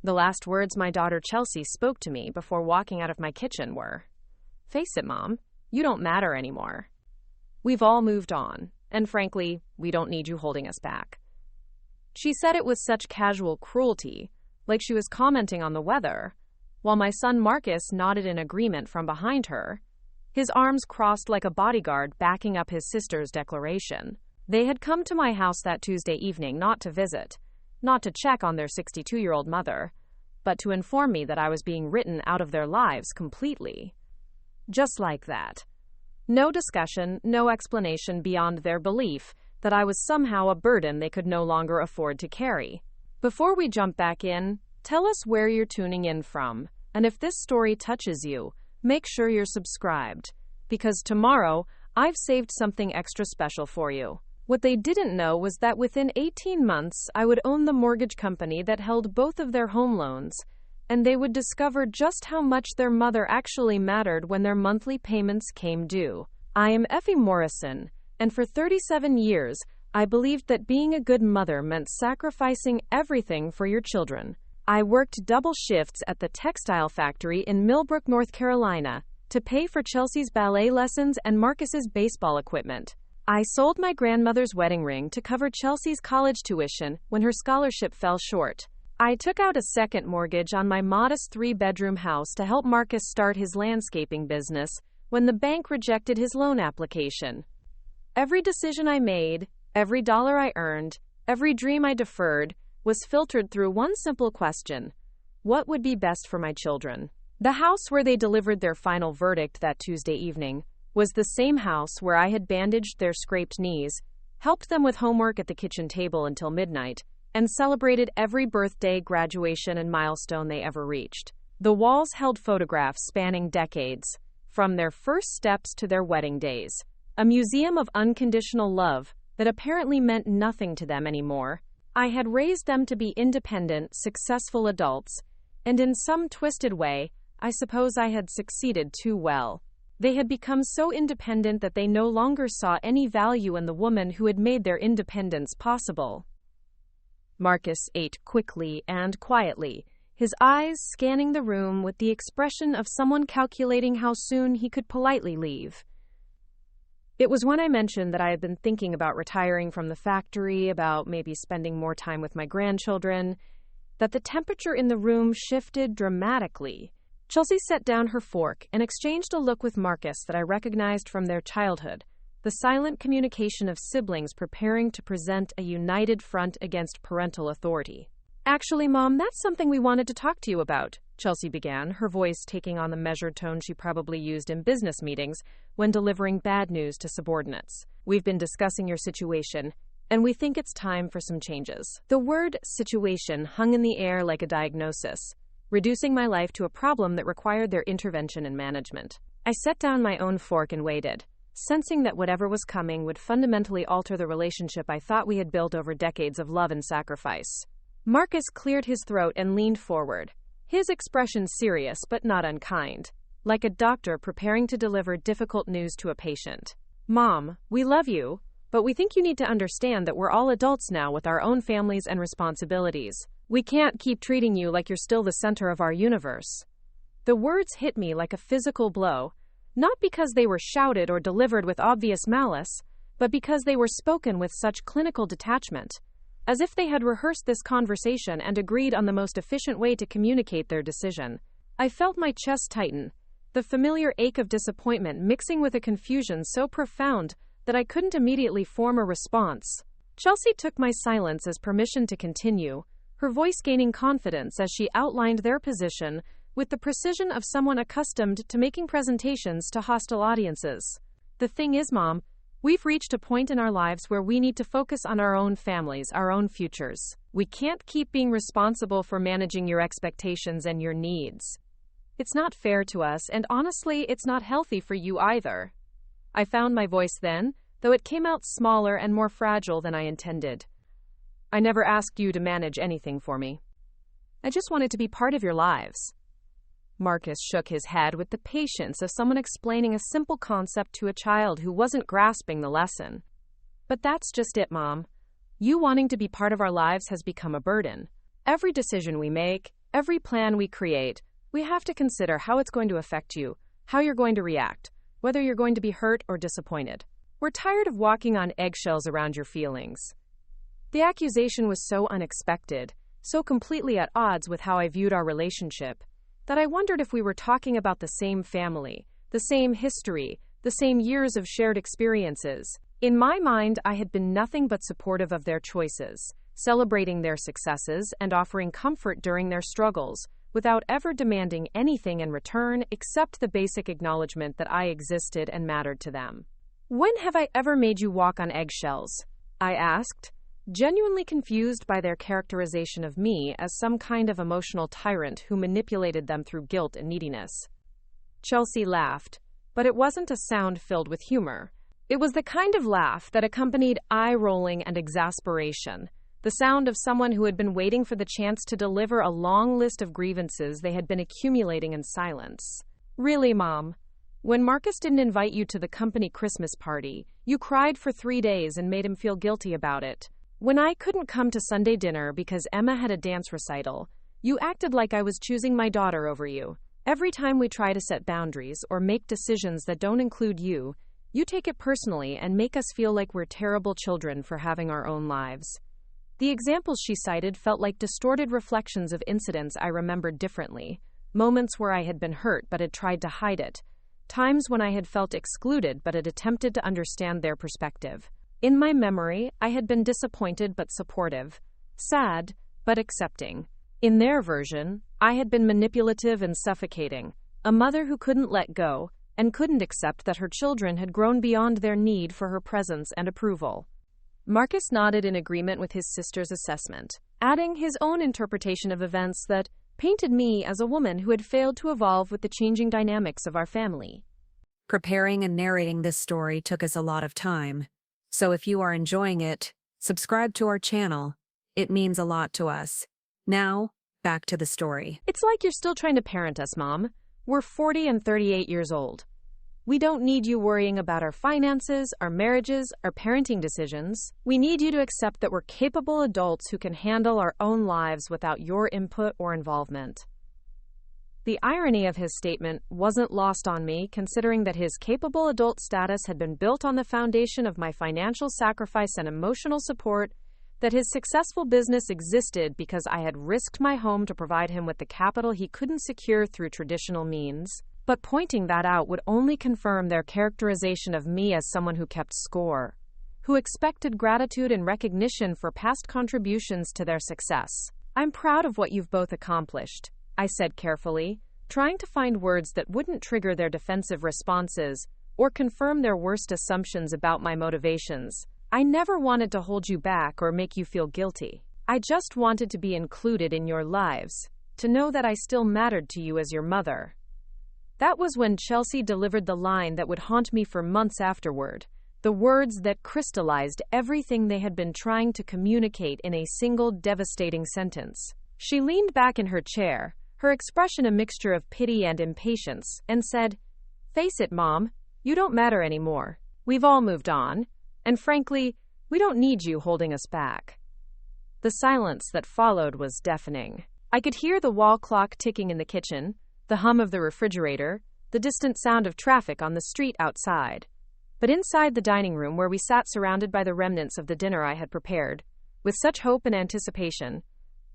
The last words my daughter Chelsea spoke to me before walking out of my kitchen were, "Face it, Mom, you don't matter anymore. We've all moved on, and frankly, we don't need you holding us back." She said it with such casual cruelty, like she was commenting on the weather, while my son Marcus nodded in agreement from behind her, his arms crossed like a bodyguard backing up his sister's declaration. They had come to my house that Tuesday evening not to visit, not to check on their 62-year-old mother, but to inform me that I was being written out of their lives completely. Just like that. No discussion, no explanation beyond their belief that I was somehow a burden they could no longer afford to carry. Before we jump back in, tell us where you're tuning in from, and if this story touches you, make sure you're subscribed, because tomorrow, I've saved something extra special for you. What they didn't know was that within 18 months, I would own the mortgage company that held both of their home loans, and they would discover just how much their mother actually mattered when their monthly payments came due. I am Effie Morrison, and for 37 years, I believed that being a good mother meant sacrificing everything for your children. I worked double shifts at the textile factory in Millbrook, North Carolina, to pay for Chelsea's ballet lessons and Marcus's baseball equipment. I sold my grandmother's wedding ring to cover Chelsea's college tuition when her scholarship fell short. I took out a second mortgage on my modest 3-bedroom house to help Marcus start his landscaping business when the bank rejected his loan application. Every decision I made, every dollar I earned, every dream I deferred, was filtered through one simple question: what would be best for my children? The house where they delivered their final verdict that Tuesday evening was the same house where I had bandaged their scraped knees, helped them with homework at the kitchen table until midnight, and celebrated every birthday, graduation, and milestone they ever reached. The walls held photographs spanning decades, from their first steps to their wedding days, a museum of unconditional love that apparently meant nothing to them anymore. I had raised them to be independent, successful adults, and in some twisted way, I suppose I had succeeded too well. They had become so independent that they no longer saw any value in the woman who had made their independence possible. Marcus ate quickly and quietly, his eyes scanning the room with the expression of someone calculating how soon he could politely leave. It was when I mentioned that I had been thinking about retiring from the factory, about maybe spending more time with my grandchildren, that the temperature in the room shifted dramatically. Chelsea set down her fork and exchanged a look with Marcus that I recognized from their childhood, the silent communication of siblings preparing to present a united front against parental authority. "Actually, Mom, that's something we wanted to talk to you about," Chelsea began, her voice taking on the measured tone she probably used in business meetings when delivering bad news to subordinates. "We've been discussing your situation, and we think it's time for some changes." The word situation hung in the air like a diagnosis, reducing my life to a problem that required their intervention and management. I set down my own fork and waited, sensing that whatever was coming would fundamentally alter the relationship I thought we had built over decades of love and sacrifice. Marcus cleared his throat and leaned forward, his expression serious but not unkind, like a doctor preparing to deliver difficult news to a patient. "Mom, we love you, but we think you need to understand that we're all adults now with our own families and responsibilities. We can't keep treating you like you're still the center of our universe." The words hit me like a physical blow, not because they were shouted or delivered with obvious malice, but because they were spoken with such clinical detachment, as if they had rehearsed this conversation and agreed on the most efficient way to communicate their decision. I felt my chest tighten, the familiar ache of disappointment mixing with a confusion so profound that I couldn't immediately form a response. Chelsea took my silence as permission to continue, her voice gaining confidence as she outlined their position with the precision of someone accustomed to making presentations to hostile audiences. "The thing is, Mom, we've reached a point in our lives where we need to focus on our own families, our own futures. We can't keep being responsible for managing your expectations and your needs. It's not fair to us, and honestly, it's not healthy for you either." I found my voice then, though it came out smaller and more fragile than I intended. "I never asked you to manage anything for me. I just wanted to be part of your lives." Marcus shook his head with the patience of someone explaining a simple concept to a child who wasn't grasping the lesson. "But that's just it, Mom. You wanting to be part of our lives has become a burden. Every decision we make, Every plan we create, we have to consider how it's going to affect you, how you're going to react, whether you're going to be hurt or disappointed. We're tired of walking on eggshells around your feelings. The accusation was so unexpected, so completely at odds with how I viewed our relationship, that I wondered if we were talking about the same family, the same history, the same years of shared experiences. In my mind, I had been nothing but supportive of their choices, celebrating their successes and offering comfort during their struggles, without ever demanding anything in return except the basic acknowledgement that I existed and mattered to them. When have I ever made you walk on eggshells? I asked, genuinely confused by their characterization of me as some kind of emotional tyrant who manipulated them through guilt and neediness. Chelsea laughed, but it wasn't a sound filled with humor. It was the kind of laugh that accompanied eye-rolling and exasperation, the sound of someone who had been waiting for the chance to deliver a long list of grievances they had been accumulating in silence. Really, Mom? When Marcus didn't invite you to the company Christmas party, you cried for 3 days and made him feel guilty about it. When I couldn't come to Sunday dinner because Emma had a dance recital, you acted like I was choosing my daughter over you. Every time we try to set boundaries or make decisions that don't include you, you take it personally and make us feel like we're terrible children for having our own lives. The examples she cited felt like distorted reflections of incidents I remembered differently, moments where I had been hurt but had tried to hide it, times when I had felt excluded but had attempted to understand their perspective. In my memory, I had been disappointed but supportive, sad but accepting. In their version, I had been manipulative and suffocating, a mother who couldn't let go and couldn't accept that her children had grown beyond their need for her presence and approval. Marcus nodded in agreement with his sister's assessment, adding his own interpretation of events that painted me as a woman who had failed to evolve with the changing dynamics of our family. Preparing and narrating this story took us a lot of time, so if you are enjoying it, subscribe to our channel. It means a lot to us. Now, back to the story. It's like you're still trying to parent us, Mom. We're 40 and 38 years old. We don't need you worrying about our finances, our marriages, our parenting decisions. We need you to accept that we're capable adults who can handle our own lives without your input or involvement. The irony of his statement wasn't lost on me, considering that his capable adult status had been built on the foundation of my financial sacrifice and emotional support, that his successful business existed because I had risked my home to provide him with the capital he couldn't secure through traditional means. But pointing that out would only confirm their characterization of me as someone who kept score, who expected gratitude and recognition for past contributions to their success. I'm proud of what you've both accomplished, I said carefully, trying to find words that wouldn't trigger their defensive responses or confirm their worst assumptions about my motivations. I never wanted to hold you back or make you feel guilty. I just wanted to be included in your lives, to know that I still mattered to you as your mother. That was when Chelsea delivered the line that would haunt me for months afterward, the words that crystallized everything they had been trying to communicate in a single devastating sentence. She leaned back in her chair, her expression a mixture of pity and impatience, and said, "Face it, Mom, you don't matter anymore. We've all moved on, and frankly, we don't need you holding us back." The silence that followed was deafening. I could hear the wall clock ticking in the kitchen, the hum of the refrigerator, the distant sound of traffic on the street outside. But inside the dining room where we sat surrounded by the remnants of the dinner I had prepared, with such hope and anticipation,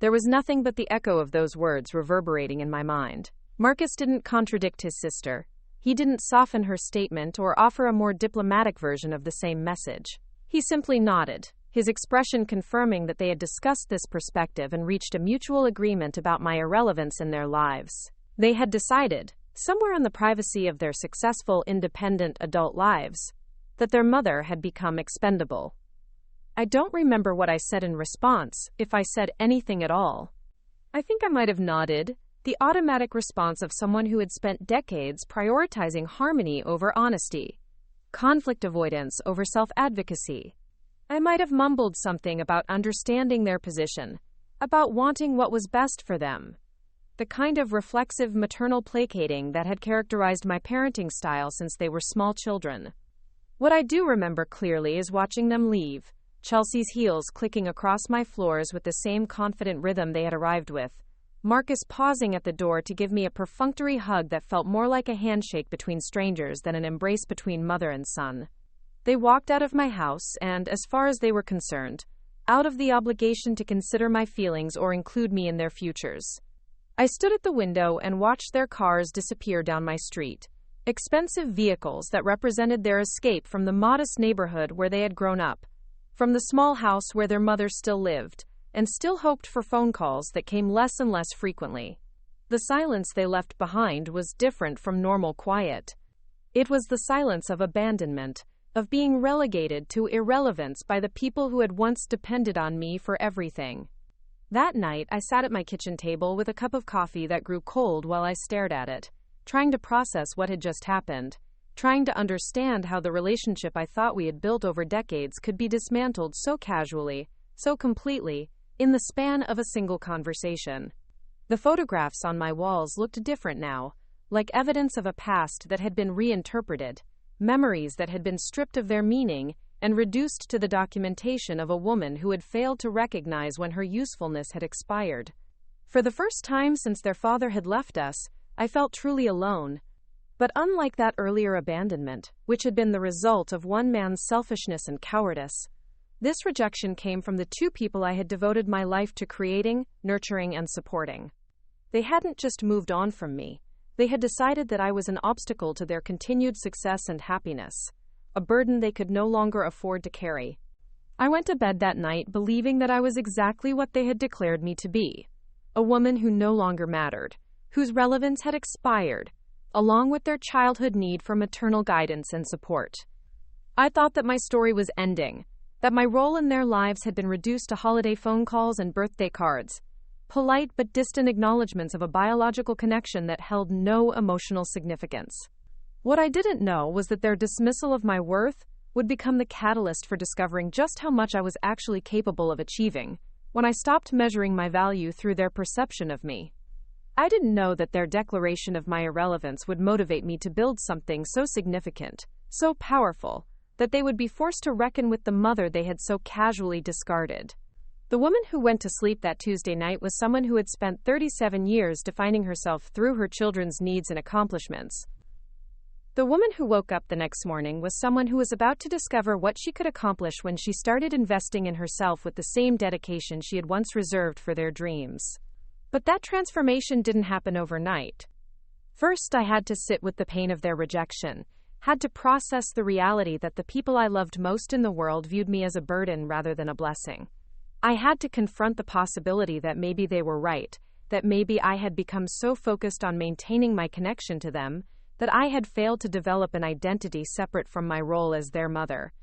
there was nothing but the echo of those words reverberating in my mind. Marcus didn't contradict his sister. He didn't soften her statement or offer a more diplomatic version of the same message. He simply nodded, his expression confirming that they had discussed this perspective and reached a mutual agreement about my irrelevance in their lives. They had decided, somewhere in the privacy of their successful, independent adult lives, that their mother had become expendable. I don't remember what I said in response, if I said anything at all. I think I might have nodded, the automatic response of someone who had spent decades prioritizing harmony over honesty, conflict avoidance over self-advocacy. I might have mumbled something about understanding their position, about wanting what was best for them. The kind of reflexive maternal placating that had characterized my parenting style since they were small children. What I do remember clearly is watching them leave, Chelsea's heels clicking across my floors with the same confident rhythm they had arrived with, Marcus pausing at the door to give me a perfunctory hug that felt more like a handshake between strangers than an embrace between mother and son. They walked out of my house and, as far as they were concerned, out of the obligation to consider my feelings or include me in their futures. I stood at the window and watched their cars disappear down my street, expensive vehicles that represented their escape from the modest neighborhood where they had grown up, from the small house where their mother still lived, and still hoped for phone calls that came less and less frequently. The silence they left behind was different from normal quiet. It was the silence of abandonment, of being relegated to irrelevance by the people who had once depended on me for everything. That night, I sat at my kitchen table with a cup of coffee that grew cold while I stared at it, trying to process what had just happened, trying to understand how the relationship I thought we had built over decades could be dismantled so casually, so completely, in the span of a single conversation. The photographs on my walls looked different now, like evidence of a past that had been reinterpreted, memories that had been stripped of their meaning and reduced to the documentation of a woman who had failed to recognize when her usefulness had expired. For the first time since their father had left us, I felt truly alone. But unlike that earlier abandonment, which had been the result of one man's selfishness and cowardice, this rejection came from the two people I had devoted my life to creating, nurturing, and supporting. They hadn't just moved on from me. They had decided that I was an obstacle to their continued success and happiness, a burden they could no longer afford to carry. I went to bed that night believing that I was exactly what they had declared me to be, a woman who no longer mattered, whose relevance had expired, along with their childhood need for maternal guidance and support. I thought that my story was ending, that my role in their lives had been reduced to holiday phone calls and birthday cards, polite but distant acknowledgments of a biological connection that held no emotional significance. What I didn't know was that their dismissal of my worth would become the catalyst for discovering just how much I was actually capable of achieving when I stopped measuring my value through their perception of me. I didn't know that their declaration of my irrelevance would motivate me to build something so significant, so powerful, that they would be forced to reckon with the mother they had so casually discarded. The woman who went to sleep that Tuesday night was someone who had spent 37 years defining herself through her children's needs and accomplishments. The woman who woke up the next morning was someone who was about to discover what she could accomplish when she started investing in herself with the same dedication she had once reserved for their dreams. But that transformation didn't happen overnight. First, I had to sit with the pain of their rejection, had to process the reality that the people I loved most in the world viewed me as a burden rather than a blessing. I had to confront the possibility that maybe they were right, that maybe I had become so focused on maintaining my connection to them that I had failed to develop an identity separate from my role as their mother.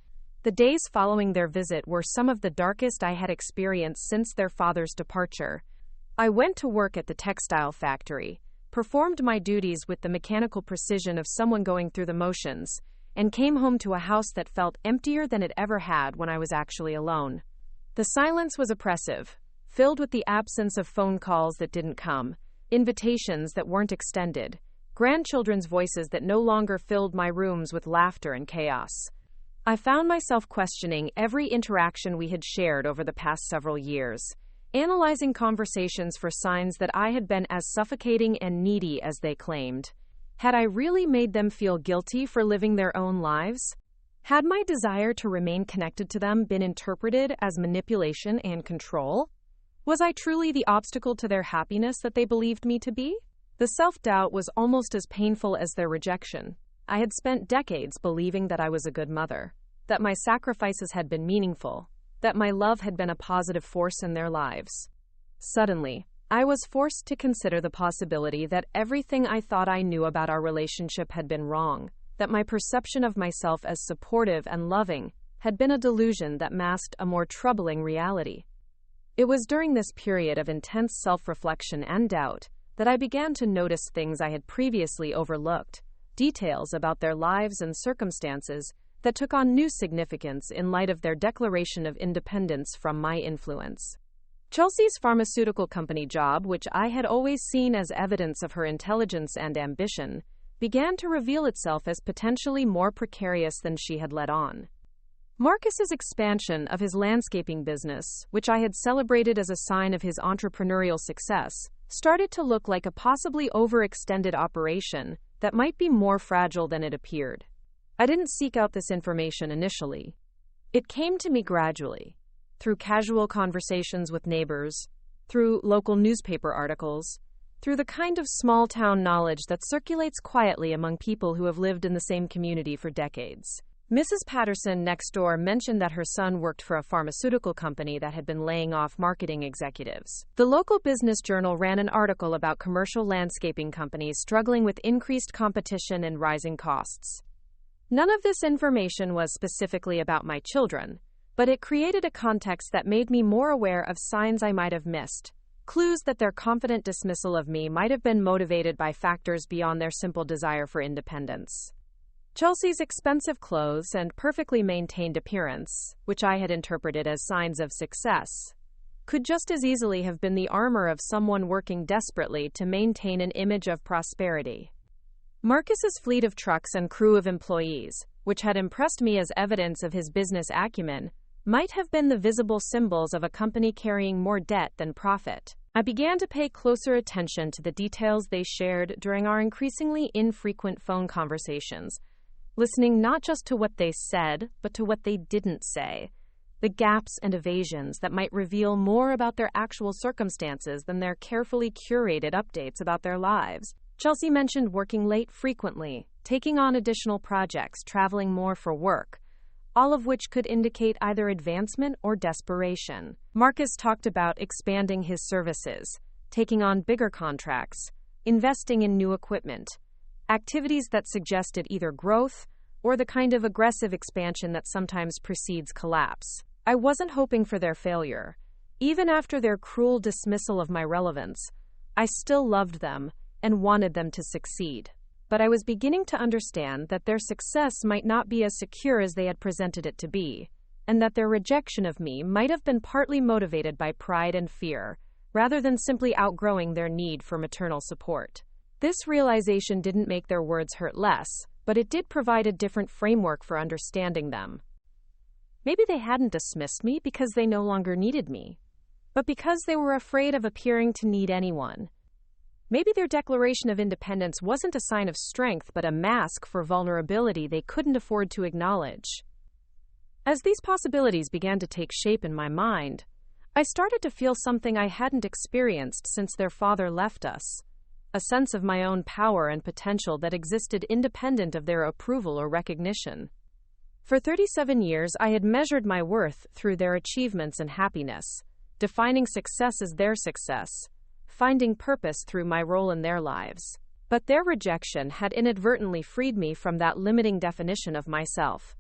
The days following their visit were some of the darkest I had experienced since their father's departure. I went to work at the textile factory, performed my duties with the mechanical precision of someone going through the motions, and came home to a house that felt emptier than it ever had when I was actually alone. The silence was oppressive, filled with the absence of phone calls that didn't come, invitations that weren't extended, grandchildren's voices that no longer filled my rooms with laughter and chaos. I found myself questioning every interaction we had shared over the past several years, analyzing conversations for signs that I had been as suffocating and needy as they claimed. Had I really made them feel guilty for living their own lives? Had my desire to remain connected to them been interpreted as manipulation and control? Was I truly the obstacle to their happiness that they believed me to be? The self-doubt was almost as painful as their rejection. I had spent decades believing that I was a good mother, that my sacrifices had been meaningful, that my love had been a positive force in their lives. Suddenly, I was forced to consider the possibility that everything I thought I knew about our relationship had been wrong, that my perception of myself as supportive and loving had been a delusion that masked a more troubling reality. It was during this period of intense self-reflection and doubt that I began to notice things I had previously overlooked, details about their lives and circumstances that took on new significance in light of their declaration of independence from my influence. Chelsea's pharmaceutical company job, which I had always seen as evidence of her intelligence and ambition, began to reveal itself as potentially more precarious than she had let on. Marcus's expansion of his landscaping business, which I had celebrated as a sign of his entrepreneurial success, started to look like a possibly overextended operation that might be more fragile than it appeared. I didn't seek out this information initially. It came to me gradually, through casual conversations with neighbors, through local newspaper articles, through the kind of small-town knowledge that circulates quietly among people who have lived in the same community for decades. Mrs. Patterson next door mentioned that her son worked for a pharmaceutical company that had been laying off marketing executives. The local business journal ran an article about commercial landscaping companies struggling with increased competition and rising costs. None of this information was specifically about my children, but it created a context that made me more aware of signs I might have missed, clues that their confident dismissal of me might have been motivated by factors beyond their simple desire for independence. Chelsea's expensive clothes and perfectly maintained appearance, which I had interpreted as signs of success, could just as easily have been the armor of someone working desperately to maintain an image of prosperity. Marcus's fleet of trucks and crew of employees, which had impressed me as evidence of his business acumen, might have been the visible symbols of a company carrying more debt than profit. I began to pay closer attention to the details they shared during our increasingly infrequent phone conversations, listening not just to what they said, but to what they didn't say, the gaps and evasions that might reveal more about their actual circumstances than their carefully curated updates about their lives. Chelsea mentioned working late frequently, taking on additional projects, traveling more for work, all of which could indicate either advancement or desperation. Marcus talked about expanding his services, taking on bigger contracts, investing in new equipment, activities that suggested either growth or the kind of aggressive expansion that sometimes precedes collapse. I wasn't hoping for their failure. Even after their cruel dismissal of my relevance, I still loved them and wanted them to succeed. But I was beginning to understand that their success might not be as secure as they had presented it to be, and that their rejection of me might have been partly motivated by pride and fear, rather than simply outgrowing their need for maternal support. This realization didn't make their words hurt less, but it did provide a different framework for understanding them. Maybe they hadn't dismissed me because they no longer needed me, but because they were afraid of appearing to need anyone. Maybe their declaration of independence wasn't a sign of strength, but a mask for vulnerability they couldn't afford to acknowledge. As these possibilities began to take shape in my mind, I started to feel something I hadn't experienced since their father left us. A sense of my own power and potential that existed independent of their approval or recognition. For 37 years, I had measured my worth through their achievements and happiness, defining success as their success, finding purpose through my role in their lives. But their rejection had inadvertently freed me from that limiting definition of myself.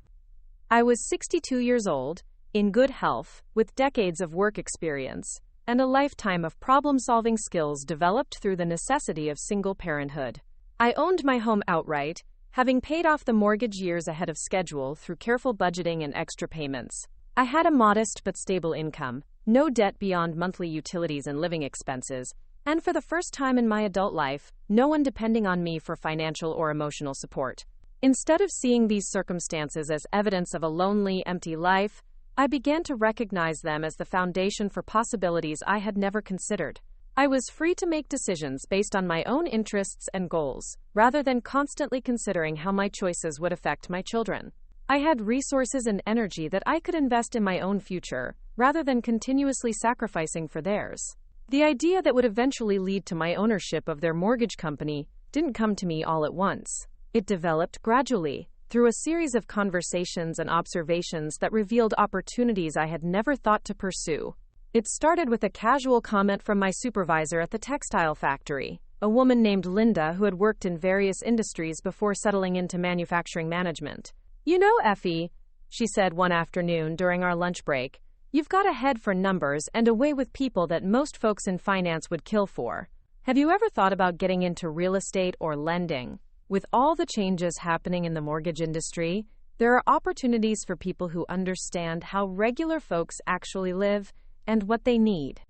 I was 62 years old, in good health, with decades of work experience, and a lifetime of problem-solving skills developed through the necessity of single parenthood. I owned my home outright, having paid off the mortgage years ahead of schedule through careful budgeting and extra payments. I had a modest but stable income, no debt beyond monthly utilities and living expenses, and for the first time in my adult life, no one depending on me for financial or emotional support. Instead of seeing these circumstances as evidence of a lonely, empty life, I began to recognize them as the foundation for possibilities I had never considered. I was free to make decisions based on my own interests and goals, rather than constantly considering how my choices would affect my children. I had resources and energy that I could invest in my own future, rather than continuously sacrificing for theirs. The idea that would eventually lead to my ownership of their mortgage company didn't come to me all at once. It developed gradually, through a series of conversations and observations that revealed opportunities I had never thought to pursue. It started with a casual comment from my supervisor at the textile factory, a woman named Linda who had worked in various industries before settling into manufacturing management. "You know, Effie," she said one afternoon during our lunch break, "you've got a head for numbers and a way with people that most folks in finance would kill for. Have you ever thought about getting into real estate or lending? With all the changes happening in the mortgage industry, there are opportunities for people who understand how regular folks actually live and what they need."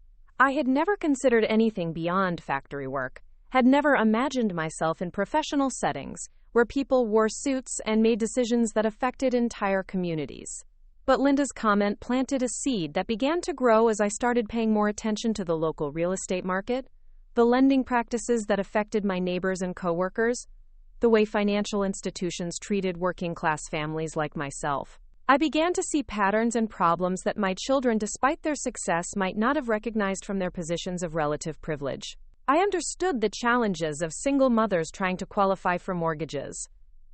I had never considered anything beyond factory work, had never imagined myself in professional settings where people wore suits and made decisions that affected entire communities. But Linda's comment planted a seed that began to grow as I started paying more attention to the local real estate market, the lending practices that affected my neighbors and coworkers, the way financial institutions treated working-class families like myself. I began to see patterns and problems that my children, despite their success, might not have recognized from their positions of relative privilege. I understood the challenges of single mothers trying to qualify for mortgages,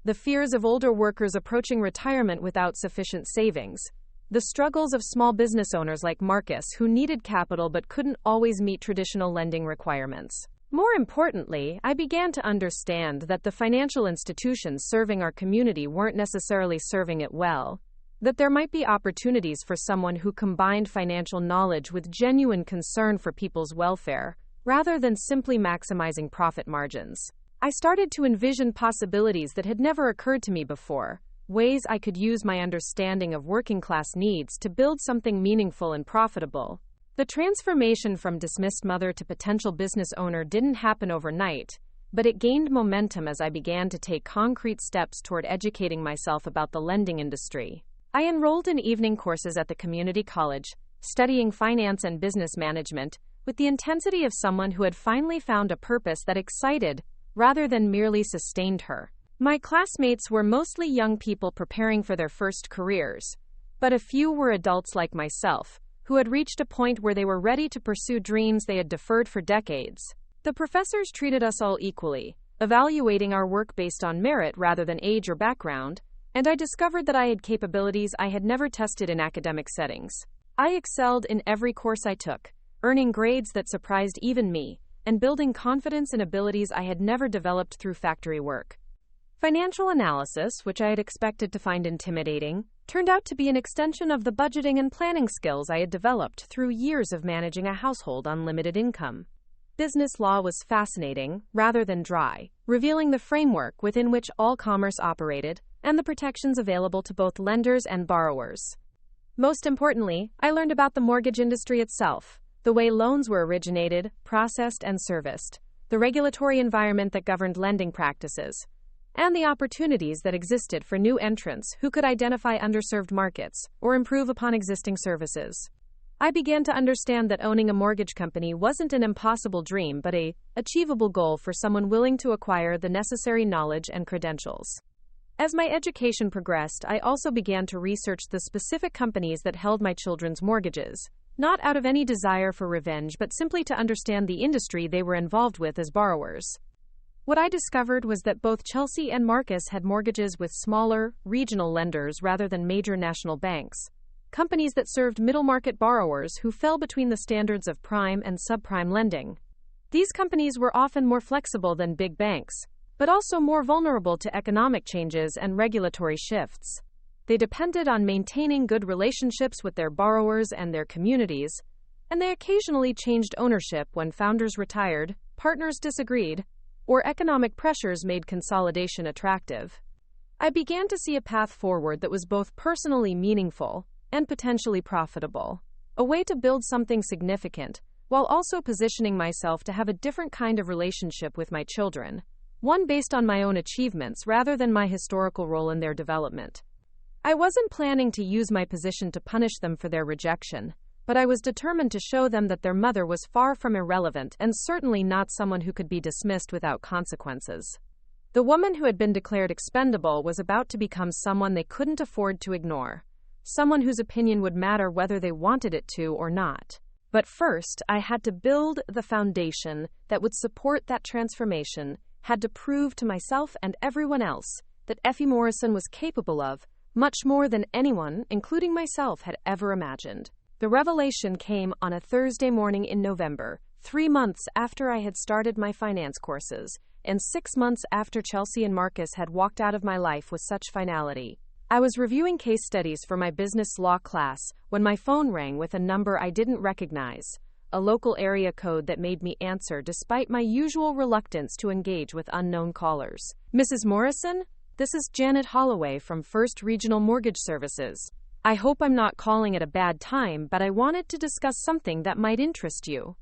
the fears of older workers approaching retirement without sufficient savings, the struggles of small business owners like Marcus who needed capital but couldn't always meet traditional lending requirements. More importantly, I began to understand that the financial institutions serving our community weren't necessarily serving it well, that there might be opportunities for someone who combined financial knowledge with genuine concern for people's welfare, rather than simply maximizing profit margins. I started to envision possibilities that had never occurred to me before, ways I could use my understanding of working-class needs to build something meaningful and profitable. The transformation from dismissed mother to potential business owner didn't happen overnight, but it gained momentum as I began to take concrete steps toward educating myself about the lending industry. I enrolled in evening courses at the community college, studying finance and business management, with the intensity of someone who had finally found a purpose that excited, rather than merely sustained her. My classmates were mostly young people preparing for their first careers, but a few were adults like myself, who had reached a point where they were ready to pursue dreams they had deferred for decades. The professors treated us all equally, evaluating our work based on merit rather than age or background, and I discovered that I had capabilities I had never tested in academic settings. I excelled in every course I took, earning grades that surprised even me, and building confidence in abilities I had never developed through factory work. Financial analysis, which I had expected to find intimidating, turned out to be an extension of the budgeting and planning skills I had developed through years of managing a household on limited income. Business law was fascinating, rather than dry, revealing the framework within which all commerce operated, and the protections available to both lenders and borrowers. Most importantly, I learned about the mortgage industry itself, the way loans were originated, processed, and serviced, the regulatory environment that governed lending practices, and the opportunities that existed for new entrants who could identify underserved markets or improve upon existing services. I began to understand that owning a mortgage company wasn't an impossible dream but an achievable goal for someone willing to acquire the necessary knowledge and credentials. As my education progressed, I also began to research the specific companies that held my children's mortgages, not out of any desire for revenge but simply to understand the industry they were involved with as borrowers. What I discovered was that both Chelsea and Marcus had mortgages with smaller, regional lenders rather than major national banks, companies that served middle-market borrowers who fell between the standards of prime and subprime lending. These companies were often more flexible than big banks, but also more vulnerable to economic changes and regulatory shifts. They depended on maintaining good relationships with their borrowers and their communities, and they occasionally changed ownership when founders retired, partners disagreed, or economic pressures made consolidation attractive. I began to see a path forward that was both personally meaningful and potentially profitable, a way to build something significant, while also positioning myself to have a different kind of relationship with my children, one based on my own achievements rather than my historical role in their development. I wasn't planning to use my position to punish them for their rejection, but I was determined to show them that their mother was far from irrelevant and certainly not someone who could be dismissed without consequences. The woman who had been declared expendable was about to become someone they couldn't afford to ignore, someone whose opinion would matter whether they wanted it to or not. But first, I had to build the foundation that would support that transformation, had to prove to myself and everyone else that Effie Morrison was capable of much more than anyone, including myself, had ever imagined. The revelation came on a Thursday morning in November, 3 months after I had started my finance courses, and 6 months after Chelsea and Marcus had walked out of my life with such finality. I was reviewing case studies for my business law class when my phone rang with a number I didn't recognize, a local area code that made me answer despite my usual reluctance to engage with unknown callers. Mrs. Morrison? This is Janet Holloway from First Regional Mortgage Services. I hope I'm not calling at a bad time, but I wanted to discuss something that might interest you.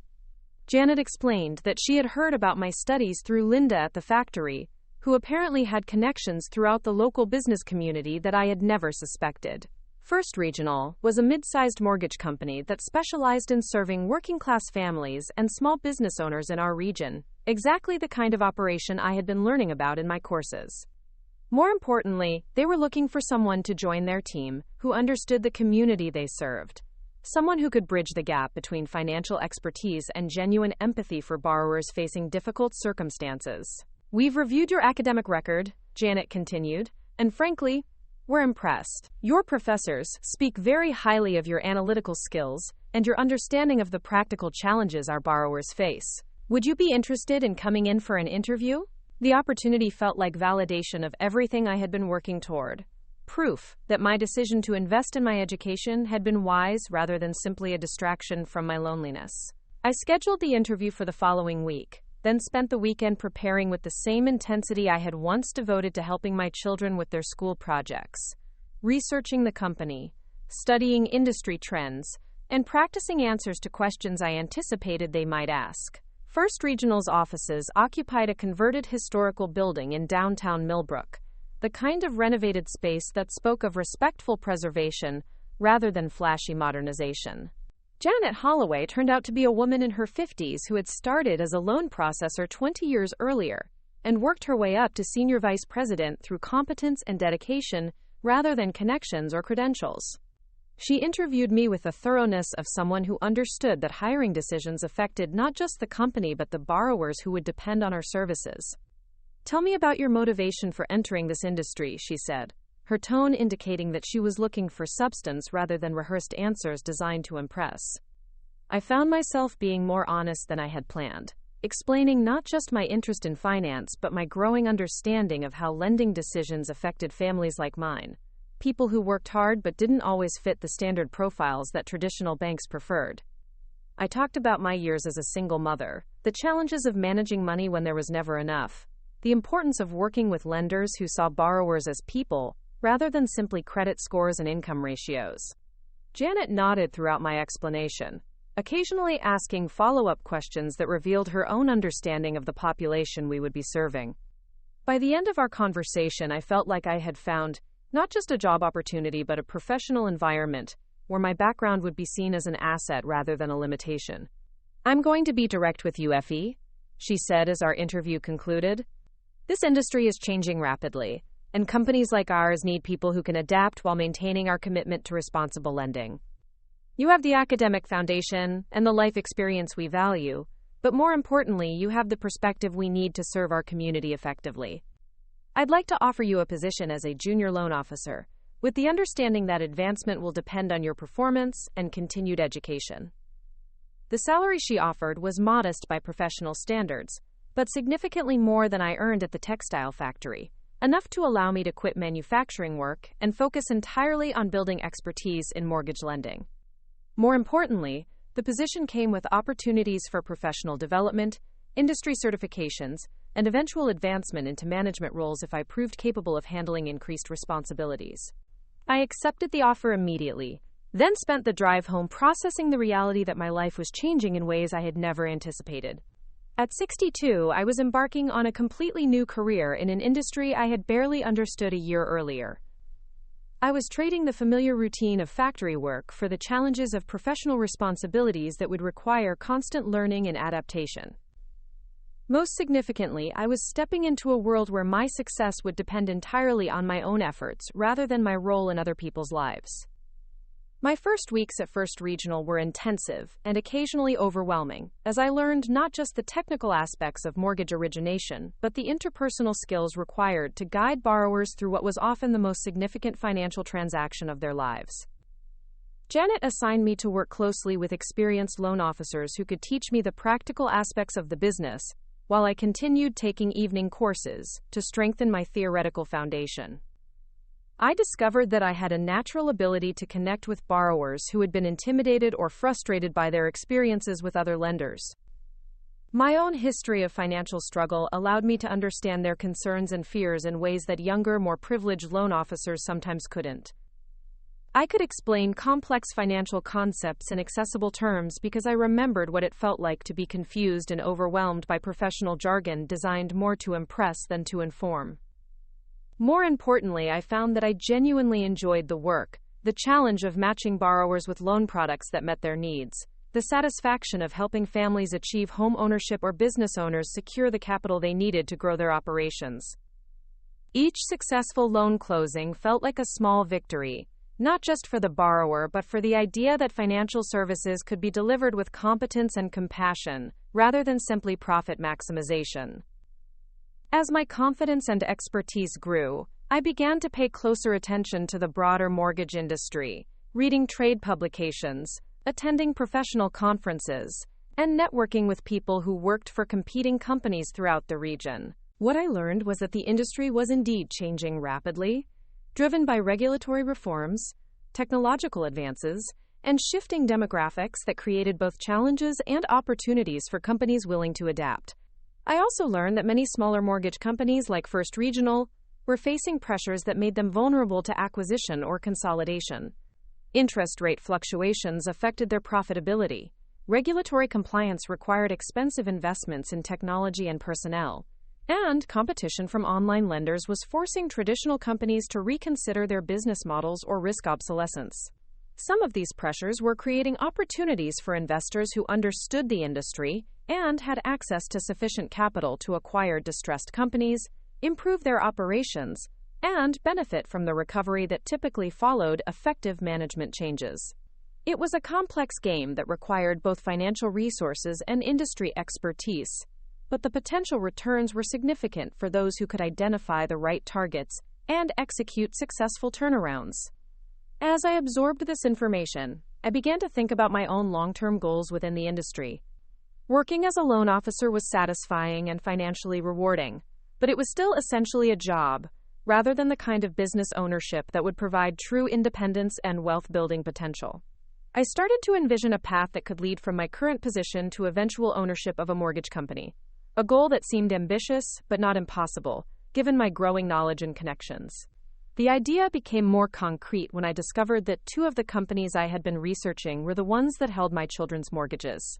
Janet explained that she had heard about my studies through Linda at the factory, who apparently had connections throughout the local business community that I had never suspected. First Regional was a mid-sized mortgage company that specialized in serving working-class families and small business owners in our region, exactly the kind of operation I had been learning about in my courses. More importantly, they were looking for someone to join their team who understood the community they served. Someone who could bridge the gap between financial expertise and genuine empathy for borrowers facing difficult circumstances. We've reviewed your academic record, Janet continued, and frankly, we're impressed. Your professors speak very highly of your analytical skills and your understanding of the practical challenges our borrowers face. Would you be interested in coming in for an interview? The opportunity felt like validation of everything I had been working toward. Proof that my decision to invest in my education had been wise rather than simply a distraction from my loneliness. I scheduled the interview for the following week, then spent the weekend preparing with the same intensity I had once devoted to helping my children with their school projects, researching the company, studying industry trends, and practicing answers to questions I anticipated they might ask. First Regional's offices occupied a converted historical building in downtown Millbrook, the kind of renovated space that spoke of respectful preservation rather than flashy modernization. Janet Holloway turned out to be a woman in her 50s who had started as a loan processor 20 years earlier and worked her way up to senior vice president through competence and dedication rather than connections or credentials. She interviewed me with the thoroughness of someone who understood that hiring decisions affected not just the company but the borrowers who would depend on our services. "Tell me about your motivation for entering this industry," she said, her tone indicating that she was looking for substance rather than rehearsed answers designed to impress. I found myself being more honest than I had planned, explaining not just my interest in finance but my growing understanding of how lending decisions affected families like mine, people who worked hard but didn't always fit the standard profiles that traditional banks preferred. I talked about my years as a single mother, the challenges of managing money when there was never enough, the importance of working with lenders who saw borrowers as people rather than simply credit scores and income ratios. Janet nodded throughout my explanation, occasionally asking follow-up questions that revealed her own understanding of the population we would be serving. By the end of our conversation, I felt like I had found not just a job opportunity but a professional environment where my background would be seen as an asset rather than a limitation. "I'm going to be direct with you, Effie," she said as our interview concluded. "This industry is changing rapidly, and companies like ours need people who can adapt while maintaining our commitment to responsible lending. You have the academic foundation and the life experience we value, but more importantly, you have the perspective we need to serve our community effectively. I'd like to offer you a position as a junior loan officer, with the understanding that advancement will depend on your performance and continued education." The salary she offered was modest by professional standards, but significantly more than I earned at the textile factory, enough to allow me to quit manufacturing work and focus entirely on building expertise in mortgage lending. More importantly, the position came with opportunities for professional development, industry certifications, and eventual advancement into management roles if I proved capable of handling increased responsibilities. I accepted the offer immediately, then spent the drive home processing the reality that my life was changing in ways I had never anticipated. At 62, I was embarking on a completely new career in an industry I had barely understood a year earlier. I was trading the familiar routine of factory work for the challenges of professional responsibilities that would require constant learning and adaptation. Most significantly, I was stepping into a world where my success would depend entirely on my own efforts rather than my role in other people's lives. My first weeks at First Regional were intensive and occasionally overwhelming, as I learned not just the technical aspects of mortgage origination, but the interpersonal skills required to guide borrowers through what was often the most significant financial transaction of their lives. Janet assigned me to work closely with experienced loan officers who could teach me the practical aspects of the business, while I continued taking evening courses to strengthen my theoretical foundation. I discovered that I had a natural ability to connect with borrowers who had been intimidated or frustrated by their experiences with other lenders. My own history of financial struggle allowed me to understand their concerns and fears in ways that younger, more privileged loan officers sometimes couldn't. I could explain complex financial concepts in accessible terms because I remembered what it felt like to be confused and overwhelmed by professional jargon designed more to impress than to inform. More importantly, I found that I genuinely enjoyed the work, the challenge of matching borrowers with loan products that met their needs, the satisfaction of helping families achieve home ownership or business owners secure the capital they needed to grow their operations. Each successful loan closing felt like a small victory, not just for the borrower but for the idea that financial services could be delivered with competence and compassion, rather than simply profit maximization. As my confidence and expertise grew, I began to pay closer attention to the broader mortgage industry, reading trade publications, attending professional conferences, and networking with people who worked for competing companies throughout the region. What I learned was that the industry was indeed changing rapidly, driven by regulatory reforms, technological advances, and shifting demographics that created both challenges and opportunities for companies willing to adapt. I also learned that many smaller mortgage companies like First Regional were facing pressures that made them vulnerable to acquisition or consolidation. Interest rate fluctuations affected their profitability. Regulatory compliance required expensive investments in technology and personnel, and competition from online lenders was forcing traditional companies to reconsider their business models or risk obsolescence. Some of these pressures were creating opportunities for investors who understood the industry and had access to sufficient capital to acquire distressed companies, improve their operations, and benefit from the recovery that typically followed effective management changes. It was a complex game that required both financial resources and industry expertise, but the potential returns were significant for those who could identify the right targets and execute successful turnarounds. As I absorbed this information, I began to think about my own long-term goals within the industry. Working as a loan officer was satisfying and financially rewarding, but it was still essentially a job, rather than the kind of business ownership that would provide true independence and wealth-building potential. I started to envision a path that could lead from my current position to eventual ownership of a mortgage company, a goal that seemed ambitious but not impossible, given my growing knowledge and connections. The idea became more concrete when I discovered that two of the companies I had been researching were the ones that held my children's mortgages.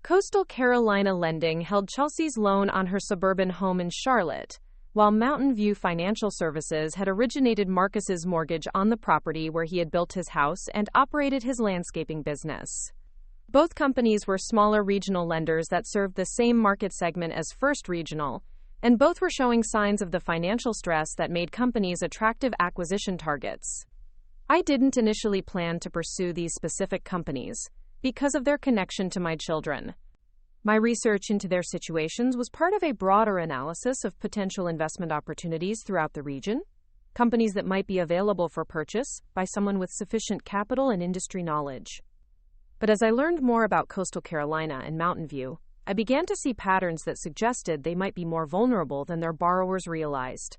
Coastal Carolina Lending held Chelsea's loan on her suburban home in Charlotte, while Mountain View Financial Services had originated Marcus's mortgage on the property where he had built his house and operated his landscaping business. Both companies were smaller regional lenders that served the same market segment as First Regional, and both were showing signs of the financial stress that made companies attractive acquisition targets. I didn't initially plan to pursue these specific companies because of their connection to my children. My research into their situations was part of a broader analysis of potential investment opportunities throughout the region, companies that might be available for purchase by someone with sufficient capital and industry knowledge. But as I learned more about Coastal Carolina and Mountain View, I began to see patterns that suggested they might be more vulnerable than their borrowers realized.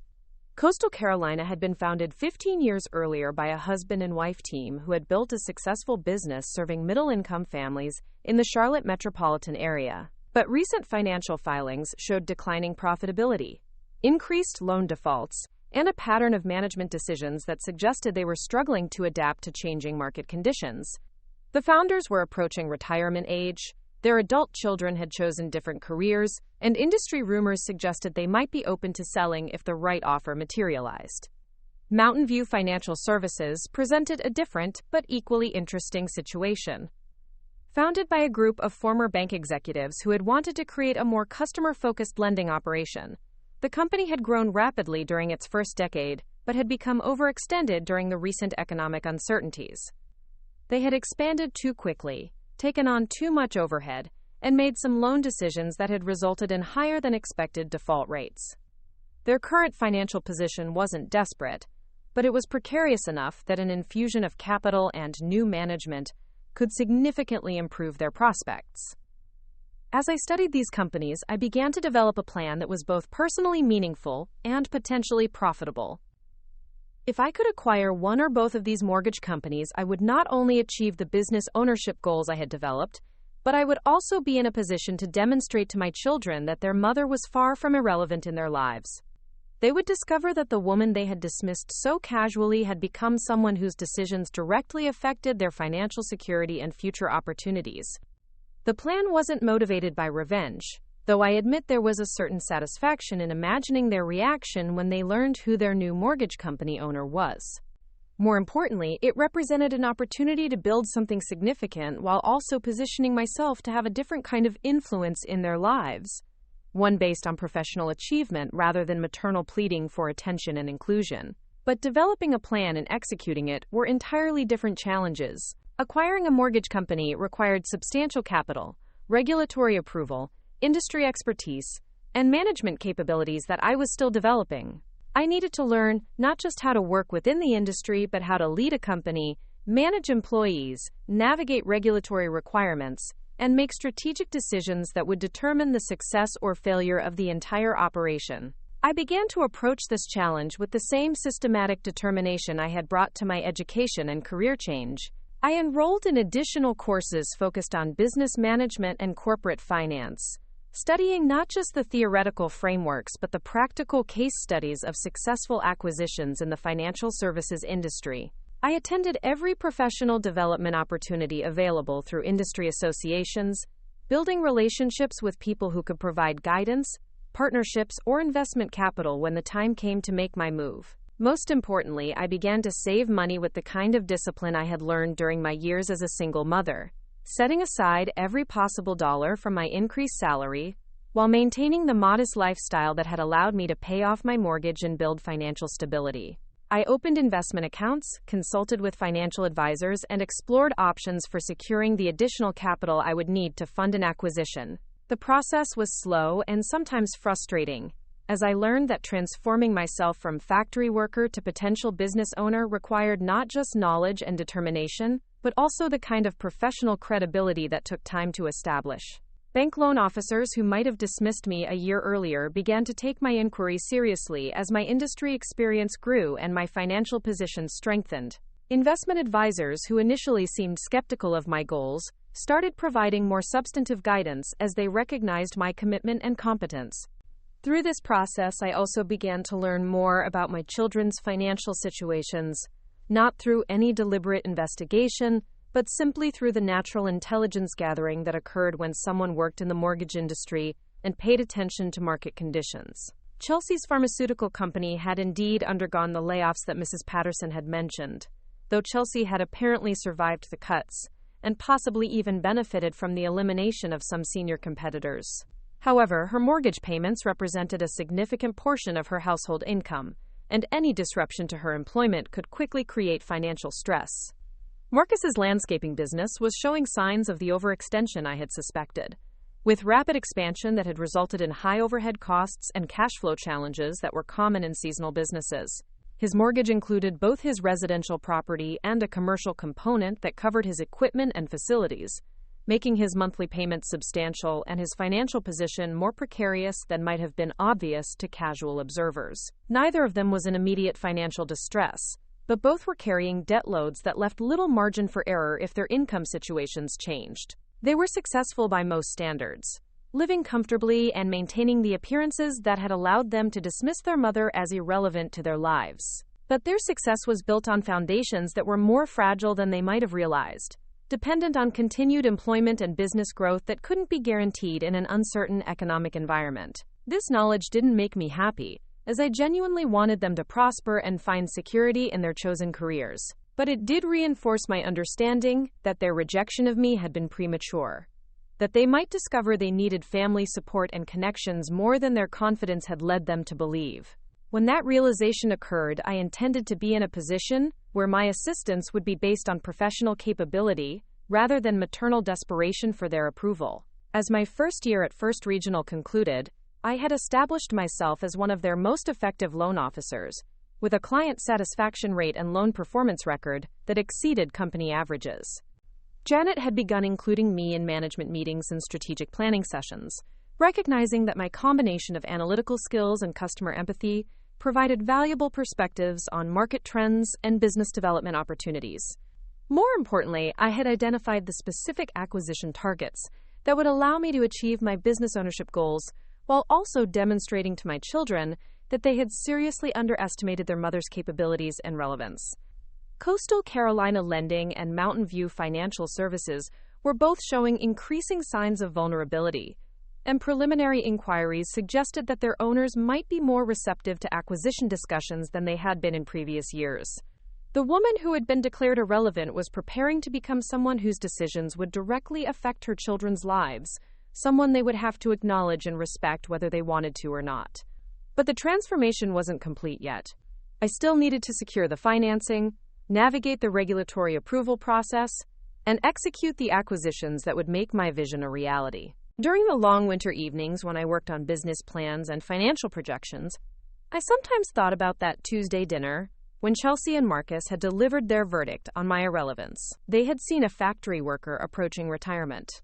Coastal Carolina had been founded 15 years earlier by a husband and wife team who had built a successful business serving middle-income families in the Charlotte metropolitan area. But recent financial filings showed declining profitability, increased loan defaults, and a pattern of management decisions that suggested they were struggling to adapt to changing market conditions. The founders were approaching retirement age, their adult children had chosen different careers, and industry rumors suggested they might be open to selling if the right offer materialized. Mountain View Financial Services presented a different but equally interesting situation. Founded by a group of former bank executives who had wanted to create a more customer-focused lending operation, the company had grown rapidly during its first decade, but had become overextended during the recent economic uncertainties. They had expanded too quickly, taken on too much overhead, and made some loan decisions that had resulted in higher than expected default rates. Their current financial position wasn't desperate, but it was precarious enough that an infusion of capital and new management could significantly improve their prospects. As I studied these companies, I began to develop a plan that was both personally meaningful and potentially profitable. If I could acquire one or both of these mortgage companies, I would not only achieve the business ownership goals I had developed, but I would also be in a position to demonstrate to my children that their mother was far from irrelevant in their lives. They would discover that the woman they had dismissed so casually had become someone whose decisions directly affected their financial security and future opportunities. The plan wasn't motivated by revenge, though I admit there was a certain satisfaction in imagining their reaction when they learned who their new mortgage company owner was. More importantly, it represented an opportunity to build something significant while also positioning myself to have a different kind of influence in their lives, one based on professional achievement rather than maternal pleading for attention and inclusion. But developing a plan and executing it were entirely different challenges. Acquiring a mortgage company required substantial capital, regulatory approval, industry expertise, and management capabilities that I was still developing. I needed to learn not just how to work within the industry, but how to lead a company, manage employees, navigate regulatory requirements, and make strategic decisions that would determine the success or failure of the entire operation. I began to approach this challenge with the same systematic determination I had brought to my education and career change. I enrolled in additional courses focused on business management and corporate finance, studying not just the theoretical frameworks but the practical case studies of successful acquisitions in the financial services industry. I attended every professional development opportunity available through industry associations, building relationships with people who could provide guidance, partnerships, or investment capital when the time came to make my move. Most importantly, I began to save money with the kind of discipline I had learned during my years as a single mother, setting aside every possible dollar from my increased salary, while maintaining the modest lifestyle that had allowed me to pay off my mortgage and build financial stability. I opened investment accounts, consulted with financial advisors, and explored options for securing the additional capital I would need to fund an acquisition. The process was slow and sometimes frustrating, as I learned that transforming myself from factory worker to potential business owner required not just knowledge and determination, but also the kind of professional credibility that took time to establish. Bank loan officers who might have dismissed me a year earlier began to take my inquiry seriously as my industry experience grew and my financial position strengthened. Investment advisors who initially seemed skeptical of my goals started providing more substantive guidance as they recognized my commitment and competence. Through this process, I also began to learn more about my children's financial situations, not through any deliberate investigation, but simply through the natural intelligence gathering that occurred when someone worked in the mortgage industry and paid attention to market conditions. Chelsea's pharmaceutical company had indeed undergone the layoffs that Mrs. Patterson had mentioned, though Chelsea had apparently survived the cuts and possibly even benefited from the elimination of some senior competitors. However, her mortgage payments represented a significant portion of her household income, and any disruption to her employment could quickly create financial stress. Marcus's landscaping business was showing signs of the overextension I had suspected, with rapid expansion that had resulted in high overhead costs and cash flow challenges that were common in seasonal businesses. His mortgage included both his residential property and a commercial component that covered his equipment and facilities, making his monthly payments substantial and his financial position more precarious than might have been obvious to casual observers. Neither of them was in immediate financial distress, but both were carrying debt loads that left little margin for error if their income situations changed. They were successful by most standards, living comfortably and maintaining the appearances that had allowed them to dismiss their mother as irrelevant to their lives. But their success was built on foundations that were more fragile than they might have realized, dependent on continued employment and business growth that couldn't be guaranteed in an uncertain economic environment. This knowledge didn't make me happy, as I genuinely wanted them to prosper and find security in their chosen careers. But it did reinforce my understanding that their rejection of me had been premature, that they might discover they needed family support and connections more than their confidence had led them to believe. When that realization occurred, I intended to be in a position where my assistance would be based on professional capability rather than maternal desperation for their approval. As my first year at First Regional concluded, I had established myself as one of their most effective loan officers, with a client satisfaction rate and loan performance record that exceeded company averages. Janet had begun including me in management meetings and strategic planning sessions, recognizing that my combination of analytical skills and customer empathy provided valuable perspectives on market trends and business development opportunities. More importantly, I had identified the specific acquisition targets that would allow me to achieve my business ownership goals while also demonstrating to my children that they had seriously underestimated their mother's capabilities and relevance. Coastal Carolina Lending and Mountain View Financial Services were both showing increasing signs of vulnerability, and preliminary inquiries suggested that their owners might be more receptive to acquisition discussions than they had been in previous years. The woman who had been declared irrelevant was preparing to become someone whose decisions would directly affect her children's lives, someone they would have to acknowledge and respect whether they wanted to or not. But the transformation wasn't complete yet. I still needed to secure the financing, navigate the regulatory approval process, and execute the acquisitions that would make my vision a reality. During the long winter evenings when I worked on business plans and financial projections, I sometimes thought about that Tuesday dinner when Chelsea and Marcus had delivered their verdict on my irrelevance. They had seen a factory worker approaching retirement,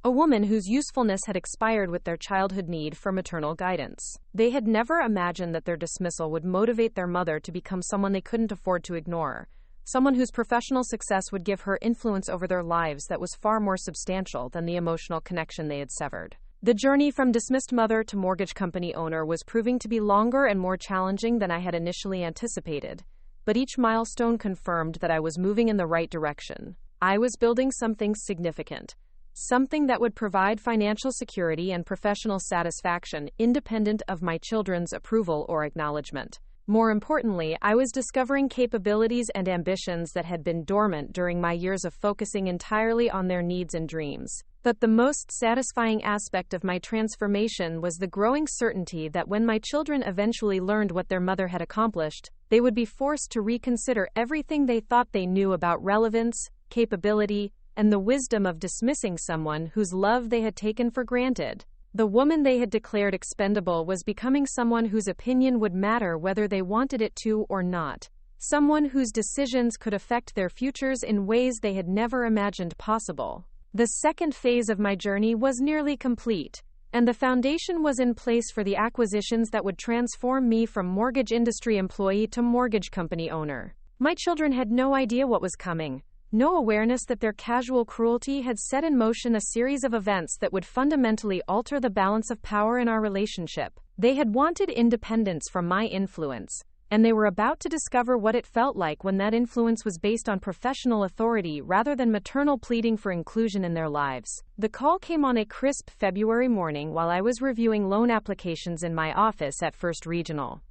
a woman whose usefulness had expired with their childhood need for maternal guidance. They had never imagined that their dismissal would motivate their mother to become someone they couldn't afford to ignore, someone whose professional success would give her influence over their lives that was far more substantial than the emotional connection they had severed. The journey from dismissed mother to mortgage company owner was proving to be longer and more challenging than I had initially anticipated, but each milestone confirmed that I was moving in the right direction. I was building something significant, something that would provide financial security and professional satisfaction independent of my children's approval or acknowledgement. More importantly, I was discovering capabilities and ambitions that had been dormant during my years of focusing entirely on their needs and dreams. But the most satisfying aspect of my transformation was the growing certainty that when my children eventually learned what their mother had accomplished, they would be forced to reconsider everything they thought they knew about relevance, capability, and the wisdom of dismissing someone whose love they had taken for granted. The woman they had declared expendable was becoming someone whose opinion would matter whether they wanted it to or not, someone whose decisions could affect their futures in ways they had never imagined possible. The second phase of my journey was nearly complete, and the foundation was in place for the acquisitions that would transform me from mortgage industry employee to mortgage company owner. My children had no idea what was coming, no awareness that their casual cruelty had set in motion a series of events that would fundamentally alter the balance of power in our relationship. They had wanted independence from my influence, and they were about to discover what it felt like when that influence was based on professional authority rather than maternal pleading for inclusion in their lives. The call came on a crisp February morning while I was reviewing loan applications in my office at First Regional.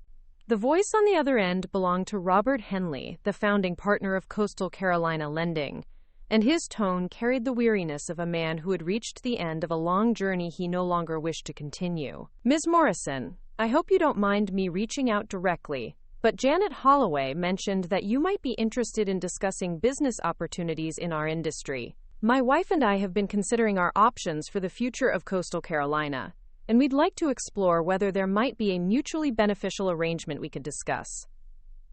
The voice on the other end belonged to Robert Henley, the founding partner of Coastal Carolina Lending, and his tone carried the weariness of a man who had reached the end of a long journey he no longer wished to continue. "Ms. Morrison, I hope you don't mind me reaching out directly, but Janet Holloway mentioned that you might be interested in discussing business opportunities in our industry. My wife and I have been considering our options for the future of Coastal Carolina, and we'd like to explore whether there might be a mutually beneficial arrangement we could discuss."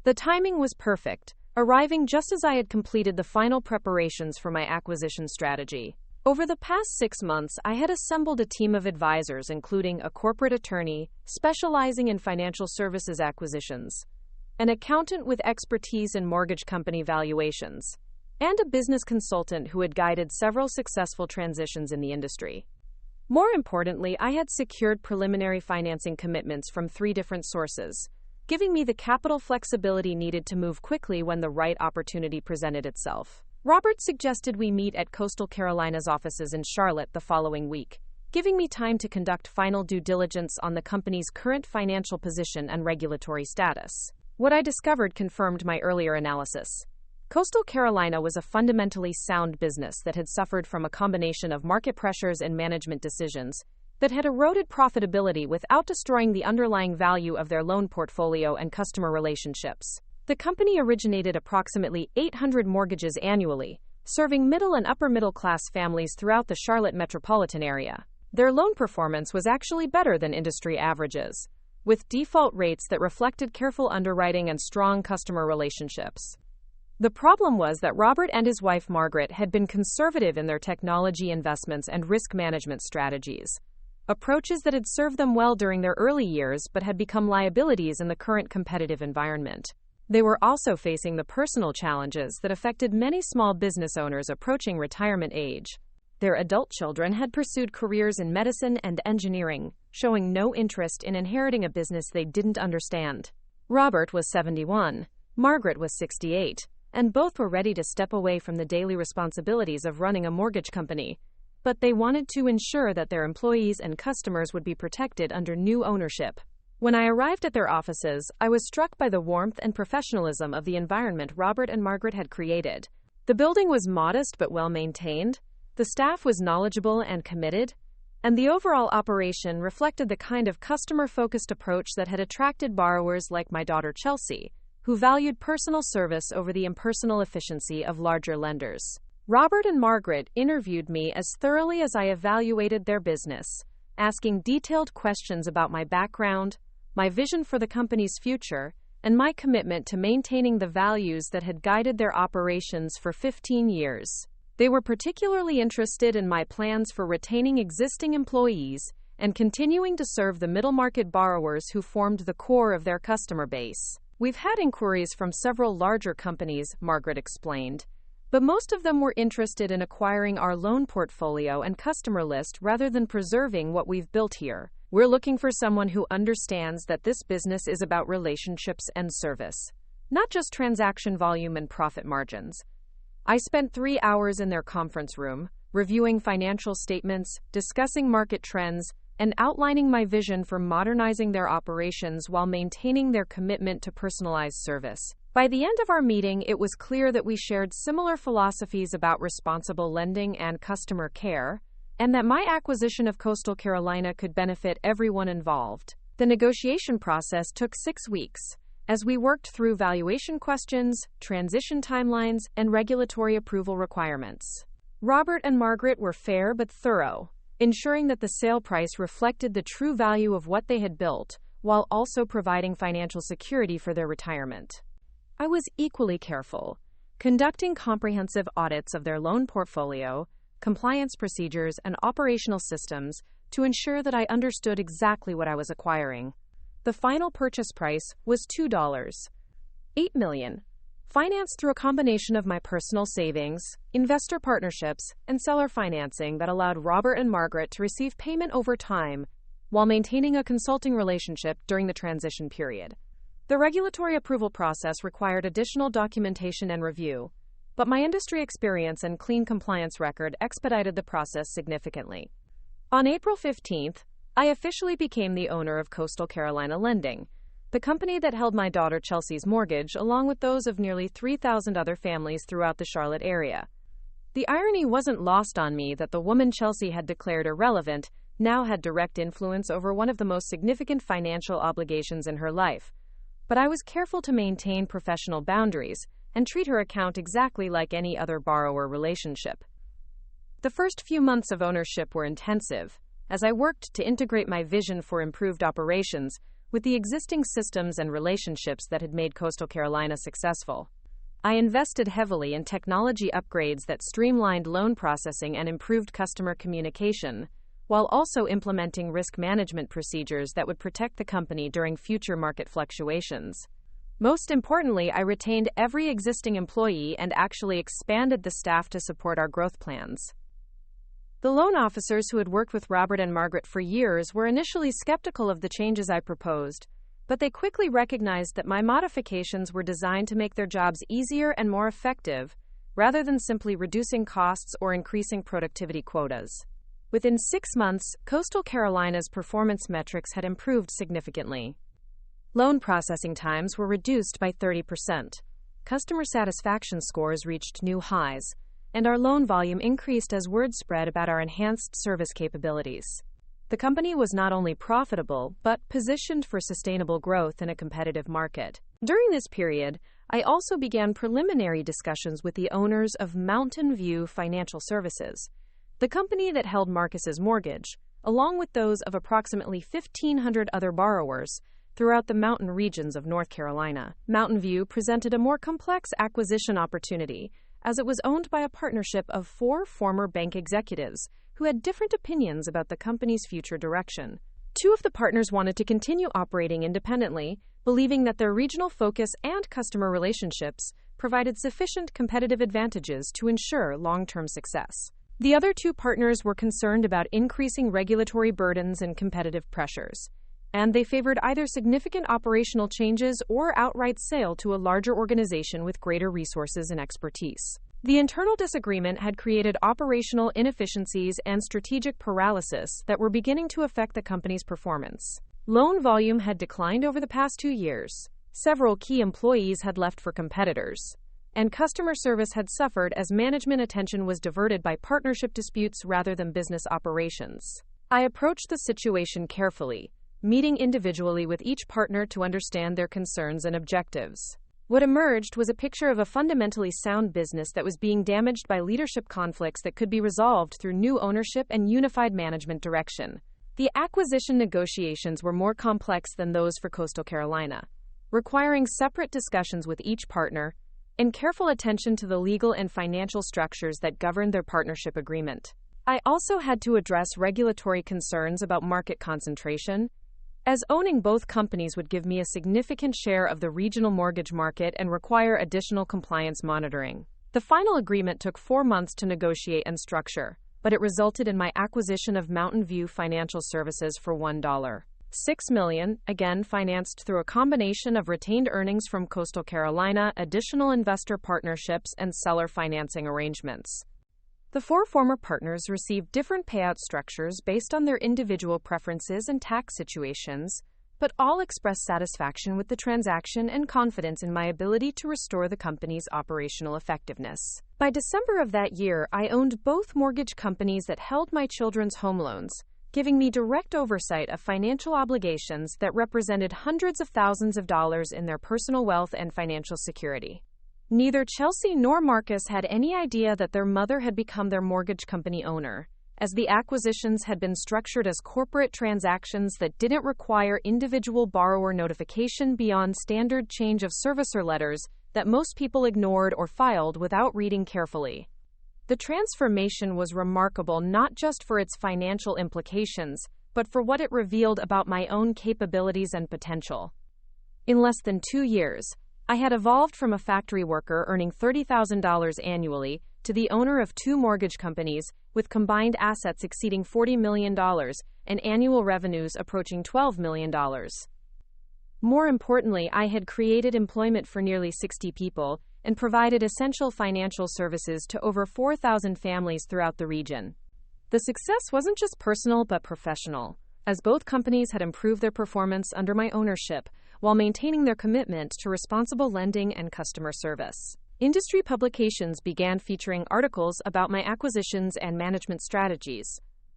The timing was perfect, arriving just as I had completed the final preparations for my acquisition strategy. Over the past 6 months, I had assembled a team of advisors, including a corporate attorney specializing in financial services acquisitions, an accountant with expertise in mortgage company valuations, and a business consultant who had guided several successful transitions in the industry. More importantly, I had secured preliminary financing commitments from 3 different sources, giving me the capital flexibility needed to move quickly when the right opportunity presented itself. Robert suggested we meet at Coastal Carolina's offices in Charlotte the following week, giving me time to conduct final due diligence on the company's current financial position and regulatory status. What I discovered confirmed my earlier analysis. Coastal Carolina was a fundamentally sound business that had suffered from a combination of market pressures and management decisions that had eroded profitability without destroying the underlying value of their loan portfolio and customer relationships. The company originated approximately 800 mortgages annually, serving middle and upper middle class families throughout the Charlotte metropolitan area. Their loan performance was actually better than industry averages, with default rates that reflected careful underwriting and strong customer relationships. The problem was that Robert and his wife Margaret had been conservative in their technology investments and risk management strategies, approaches that had served them well during their early years but had become liabilities in the current competitive environment. They were also facing the personal challenges that affected many small business owners approaching retirement age. Their adult children had pursued careers in medicine and engineering, showing no interest in inheriting a business they didn't understand. Robert was 71, Margaret was 68, and both were ready to step away from the daily responsibilities of running a mortgage company, but they wanted to ensure that their employees and customers would be protected under new ownership. When I arrived at their offices, I was struck by the warmth and professionalism of the environment Robert and Margaret had created. The building was modest but well maintained, the staff was knowledgeable and committed, and the overall operation reflected the kind of customer-focused approach that had attracted borrowers like my daughter Chelsea, who valued personal service over the impersonal efficiency of larger lenders. Robert and Margaret interviewed me as thoroughly as I evaluated their business, asking detailed questions about my background, my vision for the company's future, and my commitment to maintaining the values that had guided their operations for 15 years. They were particularly interested in my plans for retaining existing employees and continuing to serve the middle-market borrowers who formed the core of their customer base. We've had inquiries from several larger companies, Margaret explained, but most of them were interested in acquiring our loan portfolio and customer list rather than preserving what we've built here. We're looking for someone who understands that this business is about relationships and service, not just transaction volume and profit margins. I spent 3 hours in their conference room, reviewing financial statements, discussing market trends, and outlining my vision for modernizing their operations while maintaining their commitment to personalized service. By the end of our meeting, it was clear that we shared similar philosophies about responsible lending and customer care, and that my acquisition of Coastal Carolina could benefit everyone involved. The negotiation process took 6 weeks, as we worked through valuation questions, transition timelines, and regulatory approval requirements. Robert and Margaret were fair but thorough, ensuring that the sale price reflected the true value of what they had built, while also providing financial security for their retirement. I was equally careful, conducting comprehensive audits of their loan portfolio, compliance procedures, and operational systems to ensure that I understood exactly what I was acquiring. The final purchase price was $2.8 million, financed through a combination of my personal savings, investor partnerships, and seller financing that allowed Robert and Margaret to receive payment over time while maintaining a consulting relationship during the transition period. The regulatory approval process required additional documentation and review, but my industry experience and clean compliance record expedited the process significantly. On April 15th, I officially became the owner of Coastal Carolina Lending, the company that held my daughter Chelsea's mortgage along with those of nearly 3,000 other families throughout the Charlotte area. The irony wasn't lost on me that the woman Chelsea had declared irrelevant now had direct influence over one of the most significant financial obligations in her life, but I was careful to maintain professional boundaries and treat her account exactly like any other borrower relationship. The first few months of ownership were intensive, as I worked to integrate my vision for improved operations with the existing systems and relationships that had made Coastal Carolina successful. I invested heavily in technology upgrades that streamlined loan processing and improved customer communication, while also implementing risk management procedures that would protect the company during future market fluctuations. Most importantly, I retained every existing employee and actually expanded the staff to support our growth plans. The loan officers who had worked with Robert and Margaret for years were initially skeptical of the changes I proposed, but they quickly recognized that my modifications were designed to make their jobs easier and more effective, rather than simply reducing costs or increasing productivity quotas. Within 6 months, Coastal Carolina's performance metrics had improved significantly. Loan processing times were reduced by 30%. Customer satisfaction scores reached new highs, and our loan volume increased as word spread about our enhanced service capabilities. The company was not only profitable, but positioned for sustainable growth in a competitive market. During this period, I also began preliminary discussions with the owners of Mountain View Financial Services, the company that held Marcus's mortgage, along with those of approximately 1,500 other borrowers throughout the mountain regions of North Carolina. Mountain View presented a more complex acquisition opportunity, as it was owned by a partnership of 4 former bank executives who had different opinions about the company's future direction. 2 of the partners wanted to continue operating independently, believing that their regional focus and customer relationships provided sufficient competitive advantages to ensure long-term success. The other 2 partners were concerned about increasing regulatory burdens and competitive pressures, and they favored either significant operational changes or outright sale to a larger organization with greater resources and expertise. The internal disagreement had created operational inefficiencies and strategic paralysis that were beginning to affect the company's performance. Loan volume had declined over the past 2 years. Several key employees had left for competitors, and customer service had suffered as management attention was diverted by partnership disputes rather than business operations. I approached the situation carefully, meeting individually with each partner to understand their concerns and objectives. What emerged was a picture of a fundamentally sound business that was being damaged by leadership conflicts that could be resolved through new ownership and unified management direction. The acquisition negotiations were more complex than those for Coastal Carolina, requiring separate discussions with each partner and careful attention to the legal and financial structures that governed their partnership agreement. I also had to address regulatory concerns about market concentration, as owning both companies would give me a significant share of the regional mortgage market and require additional compliance monitoring. The final agreement took 4 months to negotiate and structure, but it resulted in my acquisition of Mountain View Financial Services for $1.6 million, again financed through a combination of retained earnings from Coastal Carolina, additional investor partnerships, and seller financing arrangements. The 4 former partners received different payout structures based on their individual preferences and tax situations, but all expressed satisfaction with the transaction and confidence in my ability to restore the company's operational effectiveness. By December of that year, I owned both mortgage companies that held my children's home loans, giving me direct oversight of financial obligations that represented hundreds of thousands of dollars in their personal wealth and financial security. Neither Chelsea nor Marcus had any idea that their mother had become their mortgage company owner, as the acquisitions had been structured as corporate transactions that didn't require individual borrower notification beyond standard change of servicer letters that most people ignored or filed without reading carefully. The transformation was remarkable not just for its financial implications, but for what it revealed about my own capabilities and potential. In less than 2 years, I had evolved from a factory worker earning $30,000 annually to the owner of 2 mortgage companies with combined assets exceeding $40 million and annual revenues approaching $12 million. More importantly, I had created employment for nearly 60 people and provided essential financial services to over 4,000 families throughout the region. The success wasn't just personal but professional, as both companies had improved their performance under my ownership while maintaining their commitment to responsible lending and customer service. Industry publications began featuring articles about my acquisitions and management strategies,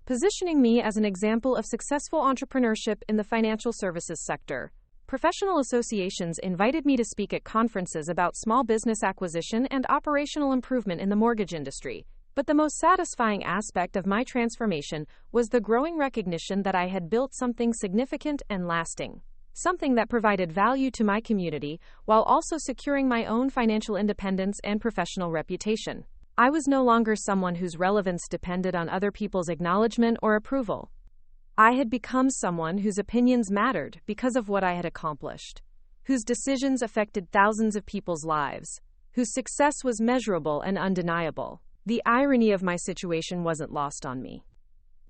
positioning me as an example of successful entrepreneurship in the financial services sector. Professional associations invited me to speak at conferences about small business acquisition and operational improvement in the mortgage industry. But the most satisfying aspect of my transformation was the growing recognition that I had built something significant and lasting. Something that provided value to my community while also securing my own financial independence and professional reputation. I was no longer someone whose relevance depended on other people's acknowledgement or approval. I had become someone whose opinions mattered because of what I had accomplished, whose decisions affected thousands of people's lives, whose success was measurable and undeniable. The irony of my situation wasn't lost on me.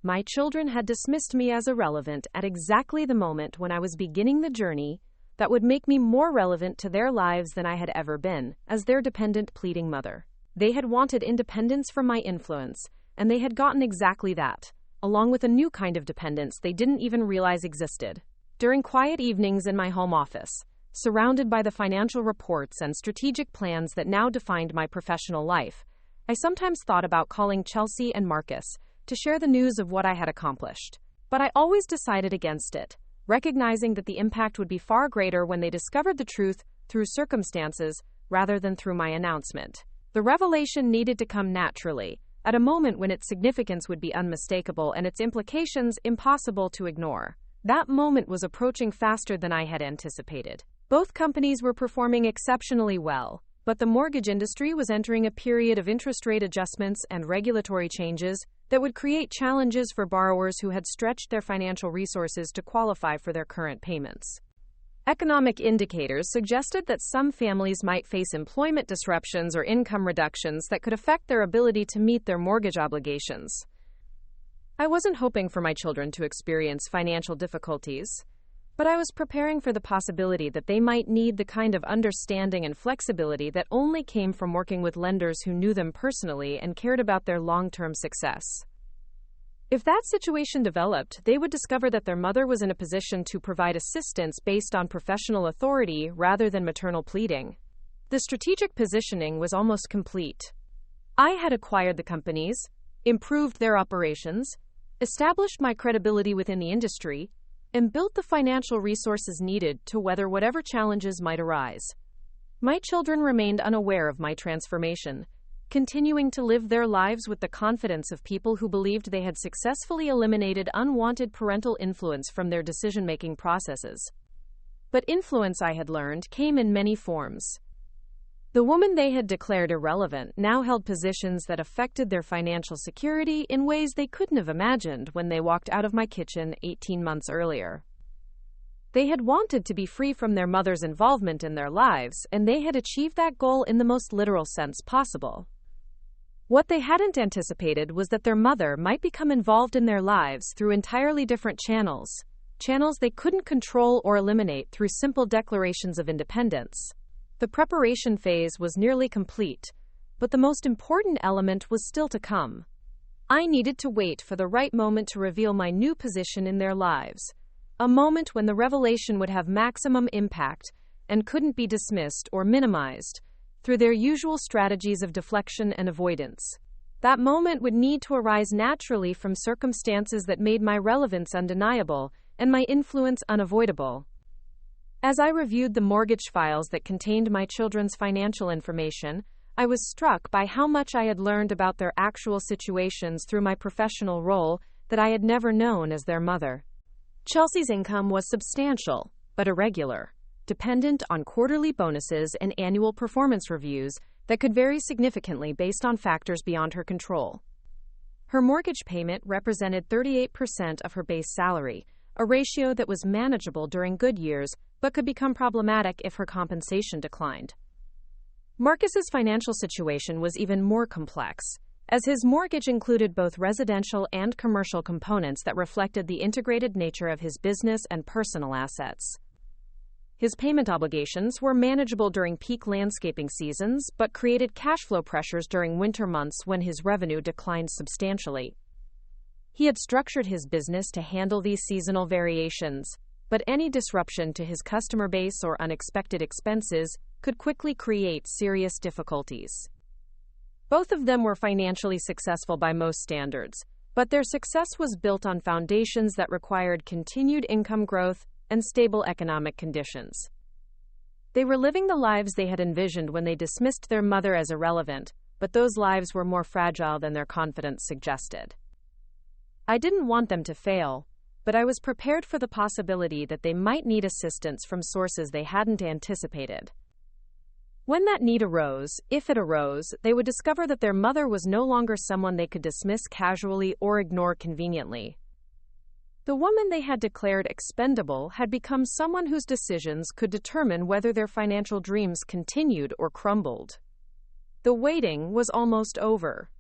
My children had dismissed me as irrelevant at exactly the moment when I was beginning the journey that would make me more relevant to their lives than I had ever been, as their dependent, pleading mother. They had wanted independence from my influence, and they had gotten exactly that, along with a new kind of dependence they didn't even realize existed. During quiet evenings in my home office, surrounded by the financial reports and strategic plans that now defined my professional life, I sometimes thought about calling Chelsea and Marcus to share the news of what I had accomplished. But I always decided against it, recognizing that the impact would be far greater when they discovered the truth through circumstances rather than through my announcement. The revelation needed to come naturally, at a moment when its significance would be unmistakable and its implications impossible to ignore. That moment was approaching faster than I had anticipated. Both companies were performing exceptionally well, but the mortgage industry was entering a period of interest rate adjustments and regulatory changes that would create challenges for borrowers who had stretched their financial resources to qualify for their current payments. Economic indicators suggested that some families might face employment disruptions or income reductions that could affect their ability to meet their mortgage obligations. I wasn't hoping for my children to experience financial difficulties, but I was preparing for the possibility that they might need the kind of understanding and flexibility that only came from working with lenders who knew them personally and cared about their long-term success. If that situation developed, they would discover that their mother was in a position to provide assistance based on professional authority rather than maternal pleading. The strategic positioning was almost complete. I had acquired the companies, improved their operations, established my credibility within the industry, and built the financial resources needed to weather whatever challenges might arise. My children remained unaware of my transformation, continuing to live their lives with the confidence of people who believed they had successfully eliminated unwanted parental influence from their decision-making processes. But influence, I had learned, came in many forms. The woman they had declared irrelevant now held positions that affected their financial security in ways they couldn't have imagined when they walked out of my kitchen 18 months earlier. They had wanted to be free from their mother's involvement in their lives, and they had achieved that goal in the most literal sense possible. What they hadn't anticipated was that their mother might become involved in their lives through entirely different channels they couldn't control or eliminate through simple declarations of independence. The preparation phase was nearly complete, but the most important element was still to come. I needed to wait for the right moment to reveal my new position in their lives, a moment when the revelation would have maximum impact and couldn't be dismissed or minimized through their usual strategies of deflection and avoidance. That moment would need to arise naturally from circumstances that made my relevance undeniable and my influence unavoidable. As I reviewed the mortgage files that contained my children's financial information, I was struck by how much I had learned about their actual situations through my professional role that I had never known as their mother. Chelsea's income was substantial, but irregular, dependent on quarterly bonuses and annual performance reviews that could vary significantly based on factors beyond her control. Her mortgage payment represented 38% of her base salary, a ratio that was manageable during good years but could become problematic if her compensation declined. Marcus's financial situation was even more complex, as his mortgage included both residential and commercial components that reflected the integrated nature of his business and personal assets. His payment obligations were manageable during peak landscaping seasons but created cash flow pressures during winter months when his revenue declined substantially. He had structured his business to handle these seasonal variations, but any disruption to his customer base or unexpected expenses could quickly create serious difficulties. Both of them were financially successful by most standards, but their success was built on foundations that required continued income growth and stable economic conditions. They were living the lives they had envisioned when they dismissed their mother as irrelevant, but those lives were more fragile than their confidence suggested. I didn't want them to fail, but I was prepared for the possibility that they might need assistance from sources they hadn't anticipated. When that need arose, if it arose, they would discover that their mother was no longer someone they could dismiss casually or ignore conveniently. The woman they had declared expendable had become someone whose decisions could determine whether their financial dreams continued or crumbled. The waiting was almost over.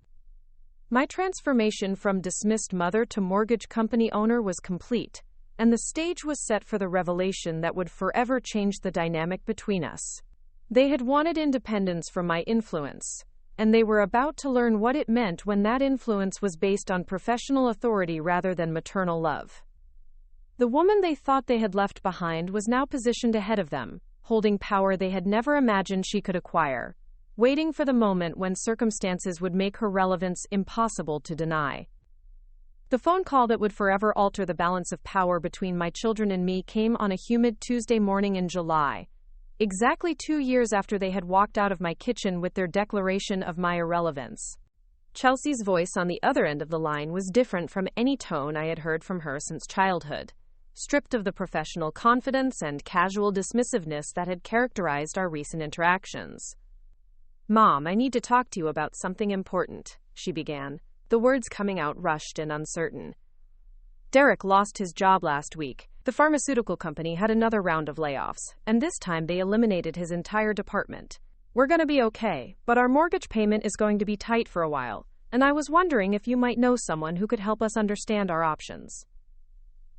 My transformation from dismissed mother to mortgage company owner was complete, and the stage was set for the revelation that would forever change the dynamic between us. They had wanted independence from my influence, and they were about to learn what it meant when that influence was based on professional authority rather than maternal love. The woman they thought they had left behind was now positioned ahead of them, holding power they had never imagined she could acquire, waiting for the moment when circumstances would make her relevance impossible to deny. The phone call that would forever alter the balance of power between my children and me came on a humid Tuesday morning in July, exactly 2 years after they had walked out of my kitchen with their declaration of my irrelevance. Chelsea's voice on the other end of the line was different from any tone I had heard from her since childhood, stripped of the professional confidence and casual dismissiveness that had characterized our recent interactions. "Mom, I need to talk to you about something important," she began, the words coming out rushed and uncertain. "Derek lost his job last week. The pharmaceutical company had another round of layoffs, and this time they eliminated his entire department. We're going to be okay, but our mortgage payment is going to be tight for a while, and I was wondering if you might know someone who could help us understand our options."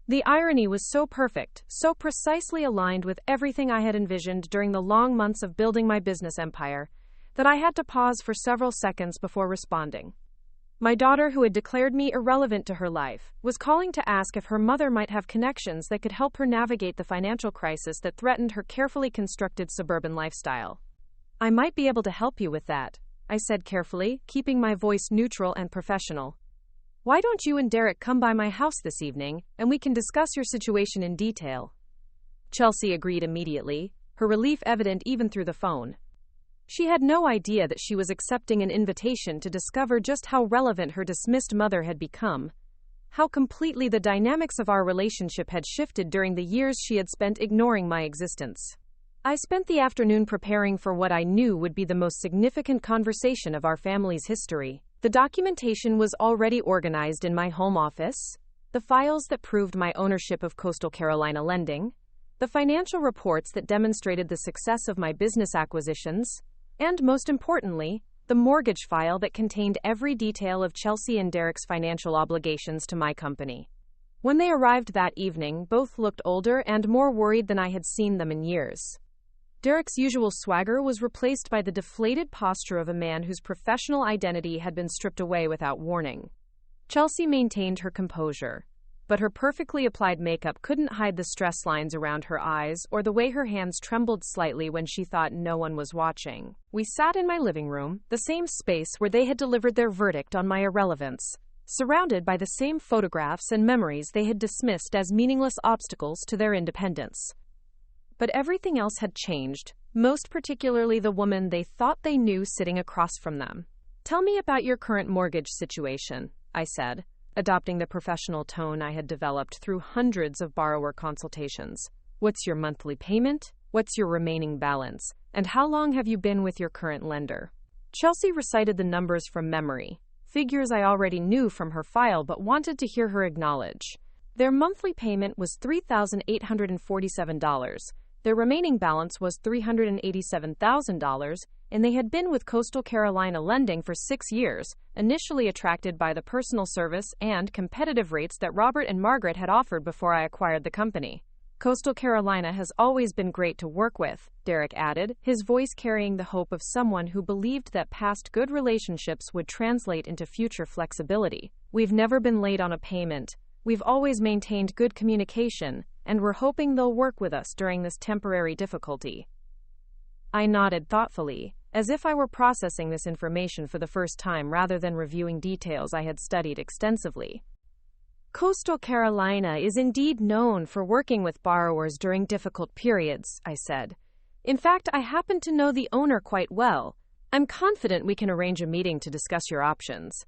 The irony was so perfect, so precisely aligned with everything I had envisioned during the long months of building my business empire, that I had to pause for several seconds before responding. My daughter, who had declared me irrelevant to her life, was calling to ask if her mother might have connections that could help her navigate the financial crisis that threatened her carefully constructed suburban lifestyle. I might be able to help you with that, I said carefully, keeping my voice neutral and professional. Why don't you and Derek come by my house this evening, and we can discuss your situation in detail? Chelsea agreed immediately, her relief evident even through the phone. She had no idea that she was accepting an invitation to discover just how relevant her dismissed mother had become, how completely the dynamics of our relationship had shifted during the years she had spent ignoring my existence. I spent the afternoon preparing for what I knew would be the most significant conversation of our family's history. The documentation was already organized in my home office, the files that proved my ownership of Coastal Carolina lending, the financial reports that demonstrated the success of my business acquisitions, and most importantly, the mortgage file that contained every detail of Chelsea and Derek's financial obligations to my company. When they arrived that evening, both looked older and more worried than I had seen them in years. Derek's usual swagger was replaced by the deflated posture of a man whose professional identity had been stripped away without warning. Chelsea maintained her composure, but her perfectly applied makeup couldn't hide the stress lines around her eyes or the way her hands trembled slightly when she thought no one was watching. We sat in my living room, the same space where they had delivered their verdict on my irrelevance, surrounded by the same photographs and memories they had dismissed as meaningless obstacles to their independence. But everything else had changed, most particularly the woman they thought they knew sitting across from them. Tell me about your current mortgage situation, I said, adopting the professional tone I had developed through hundreds of borrower consultations. What's your monthly payment? What's your remaining balance? And how long have you been with your current lender? Chelsea recited the numbers from memory, figures I already knew from her file but wanted to hear her acknowledge. Their monthly payment was $3,847. Their remaining balance was $387,000, and they had been with Coastal Carolina Lending for 6 years, initially attracted by the personal service and competitive rates that Robert and Margaret had offered before I acquired the company. Coastal Carolina has always been great to work with, Derek added, his voice carrying the hope of someone who believed that past good relationships would translate into future flexibility. We've never been late on a payment. We've always maintained good communication, and we're hoping they'll work with us during this temporary difficulty. I nodded thoughtfully, as if I were processing this information for the first time rather than reviewing details I had studied extensively. Coastal Carolina is indeed known for working with borrowers during difficult periods, I said. In fact, I happen to know the owner quite well. I'm confident we can arrange a meeting to discuss your options.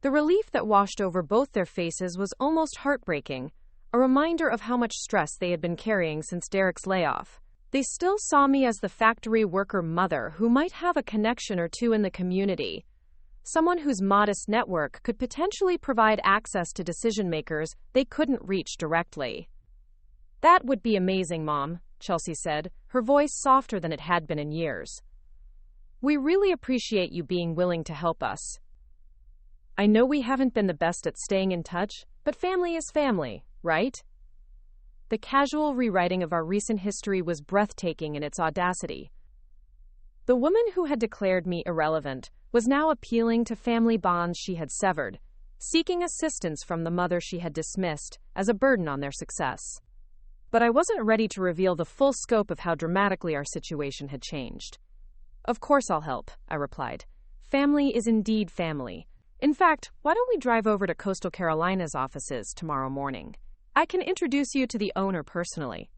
The relief that washed over both their faces was almost heartbreaking, a reminder of how much stress they had been carrying since Derek's layoff. They still saw me as the factory worker mother who might have a connection or two in the community, someone whose modest network could potentially provide access to decision-makers they couldn't reach directly. That would be amazing, Mom, Chelsea said, her voice softer than it had been in years. We really appreciate you being willing to help us. I know we haven't been the best at staying in touch, but family is family, right? The casual rewriting of our recent history was breathtaking in its audacity. The woman who had declared me irrelevant was now appealing to family bonds she had severed, seeking assistance from the mother she had dismissed as a burden on their success. But I wasn't ready to reveal the full scope of how dramatically our situation had changed. Of course I'll help, I replied. Family is indeed family. In fact, why don't we drive over to Coastal Carolina's offices tomorrow morning? I can introduce you to the owner personally.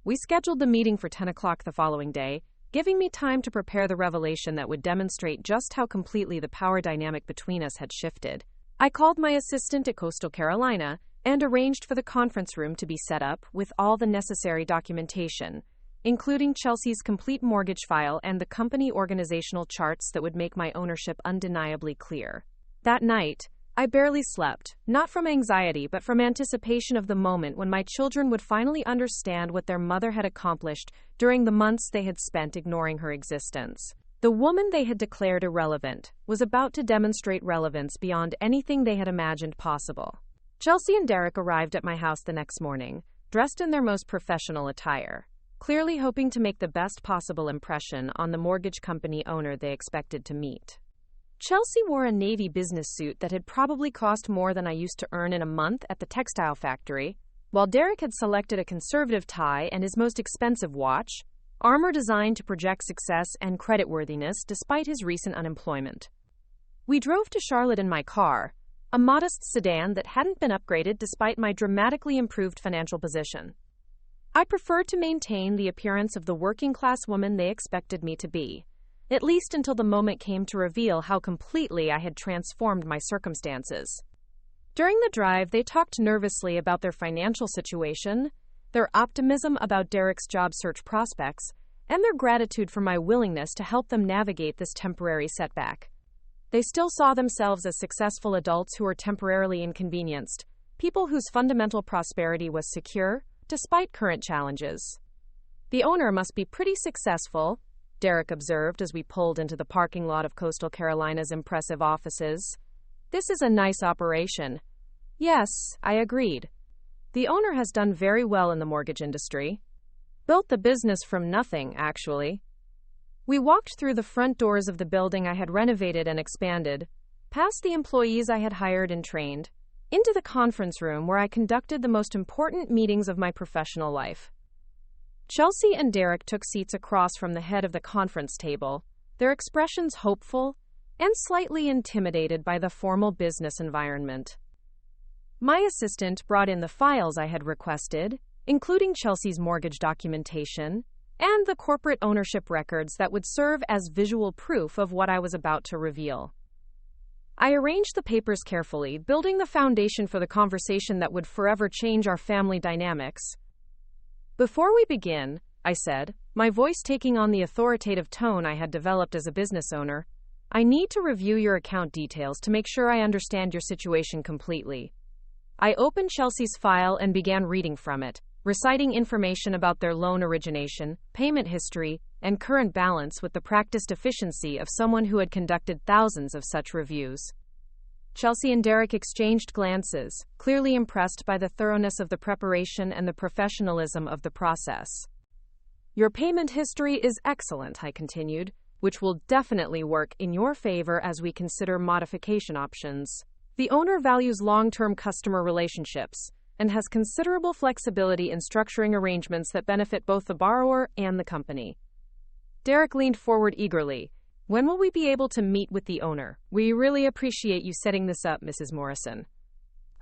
We scheduled the meeting for 10 o'clock the following day, giving me time to prepare the revelation that would demonstrate just how completely the power dynamic between us had shifted. I called my assistant at Coastal Carolina and arranged for the conference room to be set up with all the necessary documentation, including Chelsea's complete mortgage file and the company organizational charts that would make my ownership undeniably clear. That night, I barely slept, not from anxiety but from anticipation of the moment when my children would finally understand what their mother had accomplished during the months they had spent ignoring her existence. The woman they had declared irrelevant was about to demonstrate relevance beyond anything they had imagined possible. Chelsea and Derek arrived at my house the next morning, dressed in their most professional attire, clearly hoping to make the best possible impression on the mortgage company owner they expected to meet. Chelsea wore a navy business suit that had probably cost more than I used to earn in a month at the textile factory, while Derek had selected a conservative tie and his most expensive watch, armor designed to project success and creditworthiness despite his recent unemployment. We drove to Charlotte in my car, a modest sedan that hadn't been upgraded despite my dramatically improved financial position. I preferred to maintain the appearance of the working-class woman they expected me to be, at least until the moment came to reveal how completely I had transformed my circumstances. During the drive, they talked nervously about their financial situation, their optimism about Derek's job search prospects, and their gratitude for my willingness to help them navigate this temporary setback. They still saw themselves as successful adults who were temporarily inconvenienced, people whose fundamental prosperity was secure, despite current challenges. The owner must be pretty successful, Derek observed as we pulled into the parking lot of Coastal Carolina's impressive offices. This is a nice operation. Yes, I agreed. The owner has done very well in the mortgage industry. Built the business from nothing, actually. We walked through the front doors of the building I had renovated and expanded, past the employees I had hired and trained, into the conference room where I conducted the most important meetings of my professional life. Chelsea and Derek took seats across from the head of the conference table, their expressions hopeful and slightly intimidated by the formal business environment. My assistant brought in the files I had requested, including Chelsea's mortgage documentation and the corporate ownership records that would serve as visual proof of what I was about to reveal. I arranged the papers carefully, building the foundation for the conversation that would forever change our family dynamics. Before we begin, I said, my voice taking on the authoritative tone I had developed as a business owner, I need to review your account details to make sure I understand your situation completely. I opened Chelsea's file and began reading from it, reciting information about their loan origination, payment history, and current balance with the practiced efficiency of someone who had conducted thousands of such reviews. Chelsea and Derek exchanged glances, clearly impressed by the thoroughness of the preparation and the professionalism of the process. Your payment history is excellent, I continued, which will definitely work in your favor as we consider modification options. The owner values long-term customer relationships and has considerable flexibility in structuring arrangements that benefit both the borrower and the company. Derek leaned forward eagerly. When will we be able to meet with the owner? We really appreciate you setting this up, Mrs. Morrison.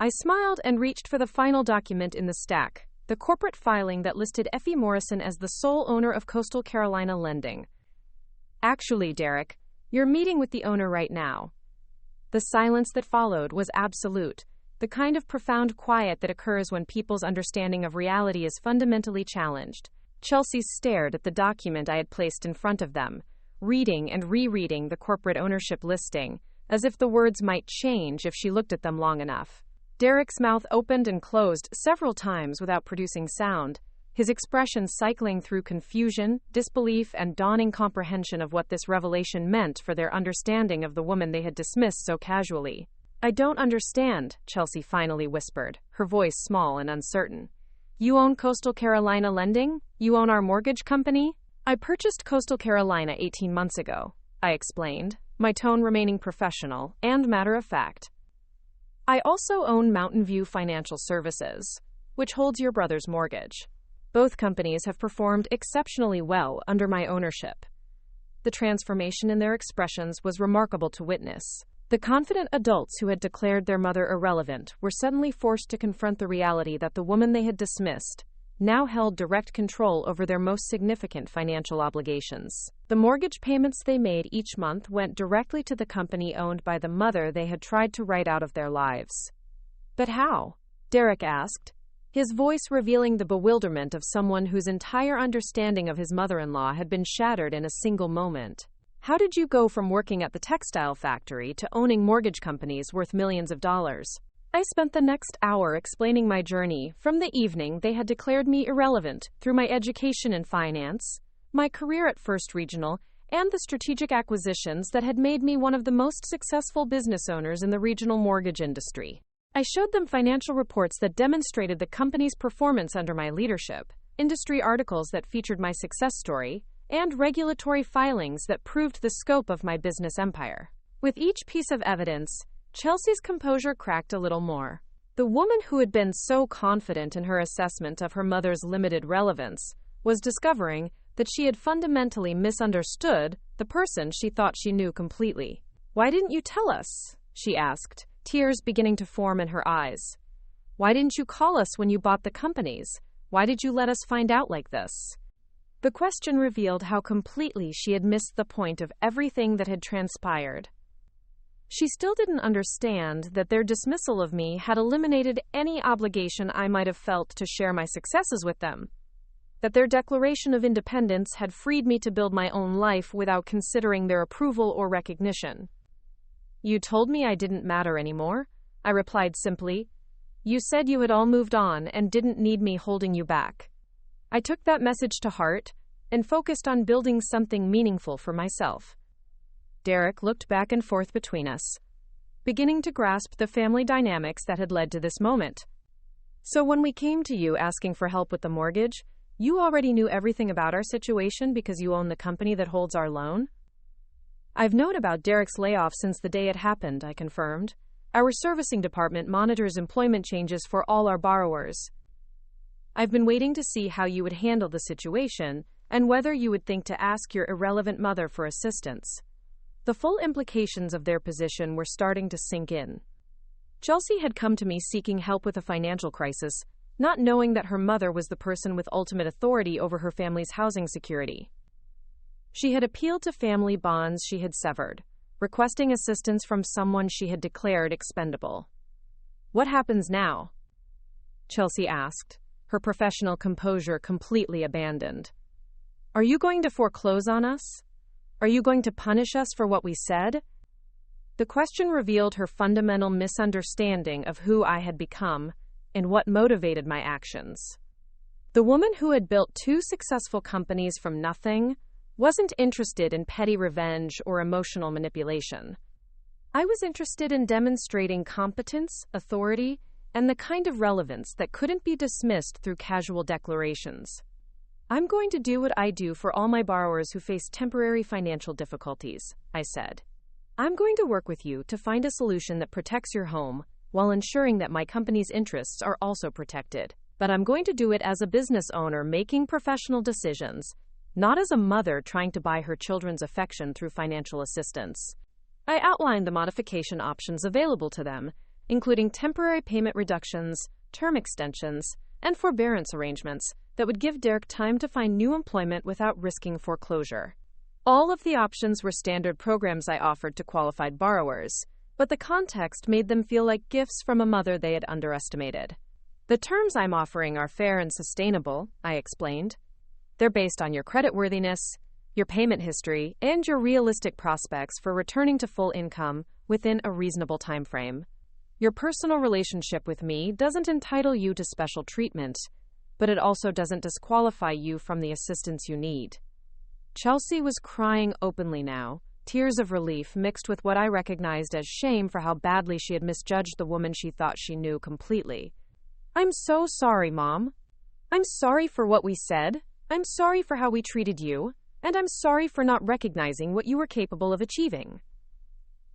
I smiled and reached for the final document in the stack, the corporate filing that listed Effie Morrison as the sole owner of Coastal Carolina Lending. Actually, Derek, you're meeting with the owner right now. The silence that followed was absolute, the kind of profound quiet that occurs when people's understanding of reality is fundamentally challenged. Chelsea stared at the document I had placed in front of them, reading and rereading the corporate ownership listing, as if the words might change if she looked at them long enough. Derek's mouth opened and closed several times without producing sound, his expression cycling through confusion, disbelief, and dawning comprehension of what this revelation meant for their understanding of the woman they had dismissed so casually. I don't understand, Chelsea finally whispered, her voice small and uncertain. You own Coastal Carolina Lending? You own our mortgage company? I purchased Coastal Carolina 18 months ago, I explained, my tone remaining professional and matter-of-fact. I also own Mountain View Financial Services, which holds your brother's mortgage. Both companies have performed exceptionally well under my ownership. The transformation in their expressions was remarkable to witness. The confident adults who had declared their mother irrelevant were suddenly forced to confront the reality that the woman they had dismissed now held direct control over their most significant financial obligations. The mortgage payments they made each month went directly to the company owned by the mother they had tried to write out of their lives. But how? Derek asked, his voice revealing the bewilderment of someone whose entire understanding of his mother-in-law had been shattered in a single moment. How did you go from working at the textile factory to owning mortgage companies worth millions of dollars? I spent the next hour explaining my journey from the evening they had declared me irrelevant through my education in finance, my career at First Regional, and the strategic acquisitions that had made me one of the most successful business owners in the regional mortgage industry. I showed them financial reports that demonstrated the company's performance under my leadership, industry articles that featured my success story, and regulatory filings that proved the scope of my business empire. With each piece of evidence, Chelsea's composure cracked a little more. The woman who had been so confident in her assessment of her mother's limited relevance was discovering that she had fundamentally misunderstood the person she thought she knew completely. "Why didn't you tell us?" she asked, tears beginning to form in her eyes. "Why didn't you call us when you bought the companies? Why did you let us find out like this?" The question revealed how completely she had missed the point of everything that had transpired. She still didn't understand that their dismissal of me had eliminated any obligation I might have felt to share my successes with them, that their declaration of independence had freed me to build my own life without considering their approval or recognition. "You told me I didn't matter anymore," I replied simply. "You said you had all moved on and didn't need me holding you back." I took that message to heart and focused on building something meaningful for myself. Derek looked back and forth between us, beginning to grasp the family dynamics that had led to this moment. "So when we came to you asking for help with the mortgage, you already knew everything about our situation because you own the company that holds our loan?" "I've known about Derek's layoff since the day it happened," I confirmed. "Our servicing department monitors employment changes for all our borrowers. I've been waiting to see how you would handle the situation and whether you would think to ask your irrelevant mother for assistance." The full implications of their position were starting to sink in. Chelsea had come to me seeking help with a financial crisis, not knowing that her mother was the person with ultimate authority over her family's housing security. She had appealed to family bonds she had severed, requesting assistance from someone she had declared expendable. "What happens now?" Chelsea asked, her professional composure completely abandoned. "Are you going to foreclose on us? Are you going to punish us for what we said?" The question revealed her fundamental misunderstanding of who I had become and what motivated my actions. The woman who had built 2 successful companies from nothing wasn't interested in petty revenge or emotional manipulation. I was interested in demonstrating competence, authority, and the kind of relevance that couldn't be dismissed through casual declarations. "I'm going to do what I do for all my borrowers who face temporary financial difficulties," I said. "I'm going to work with you to find a solution that protects your home while ensuring that my company's interests are also protected. But I'm going to do it as a business owner making professional decisions, not as a mother trying to buy her children's affection through financial assistance." I outlined the modification options available to them, including temporary payment reductions, term extensions, and forbearance arrangements that would give Derek time to find new employment without risking foreclosure. All of the options were standard programs I offered to qualified borrowers, but the context made them feel like gifts from a mother they had underestimated. "The terms I'm offering are fair and sustainable," I explained. "They're based on your creditworthiness, your payment history, and your realistic prospects for returning to full income within a reasonable time frame. Your personal relationship with me doesn't entitle you to special treatment, but it also doesn't disqualify you from the assistance you need." Chelsea was crying openly now, tears of relief mixed with what I recognized as shame for how badly she had misjudged the woman she thought she knew completely. "I'm so sorry, Mom. I'm sorry for what we said. I'm sorry for how we treated you, and I'm sorry for not recognizing what you were capable of achieving."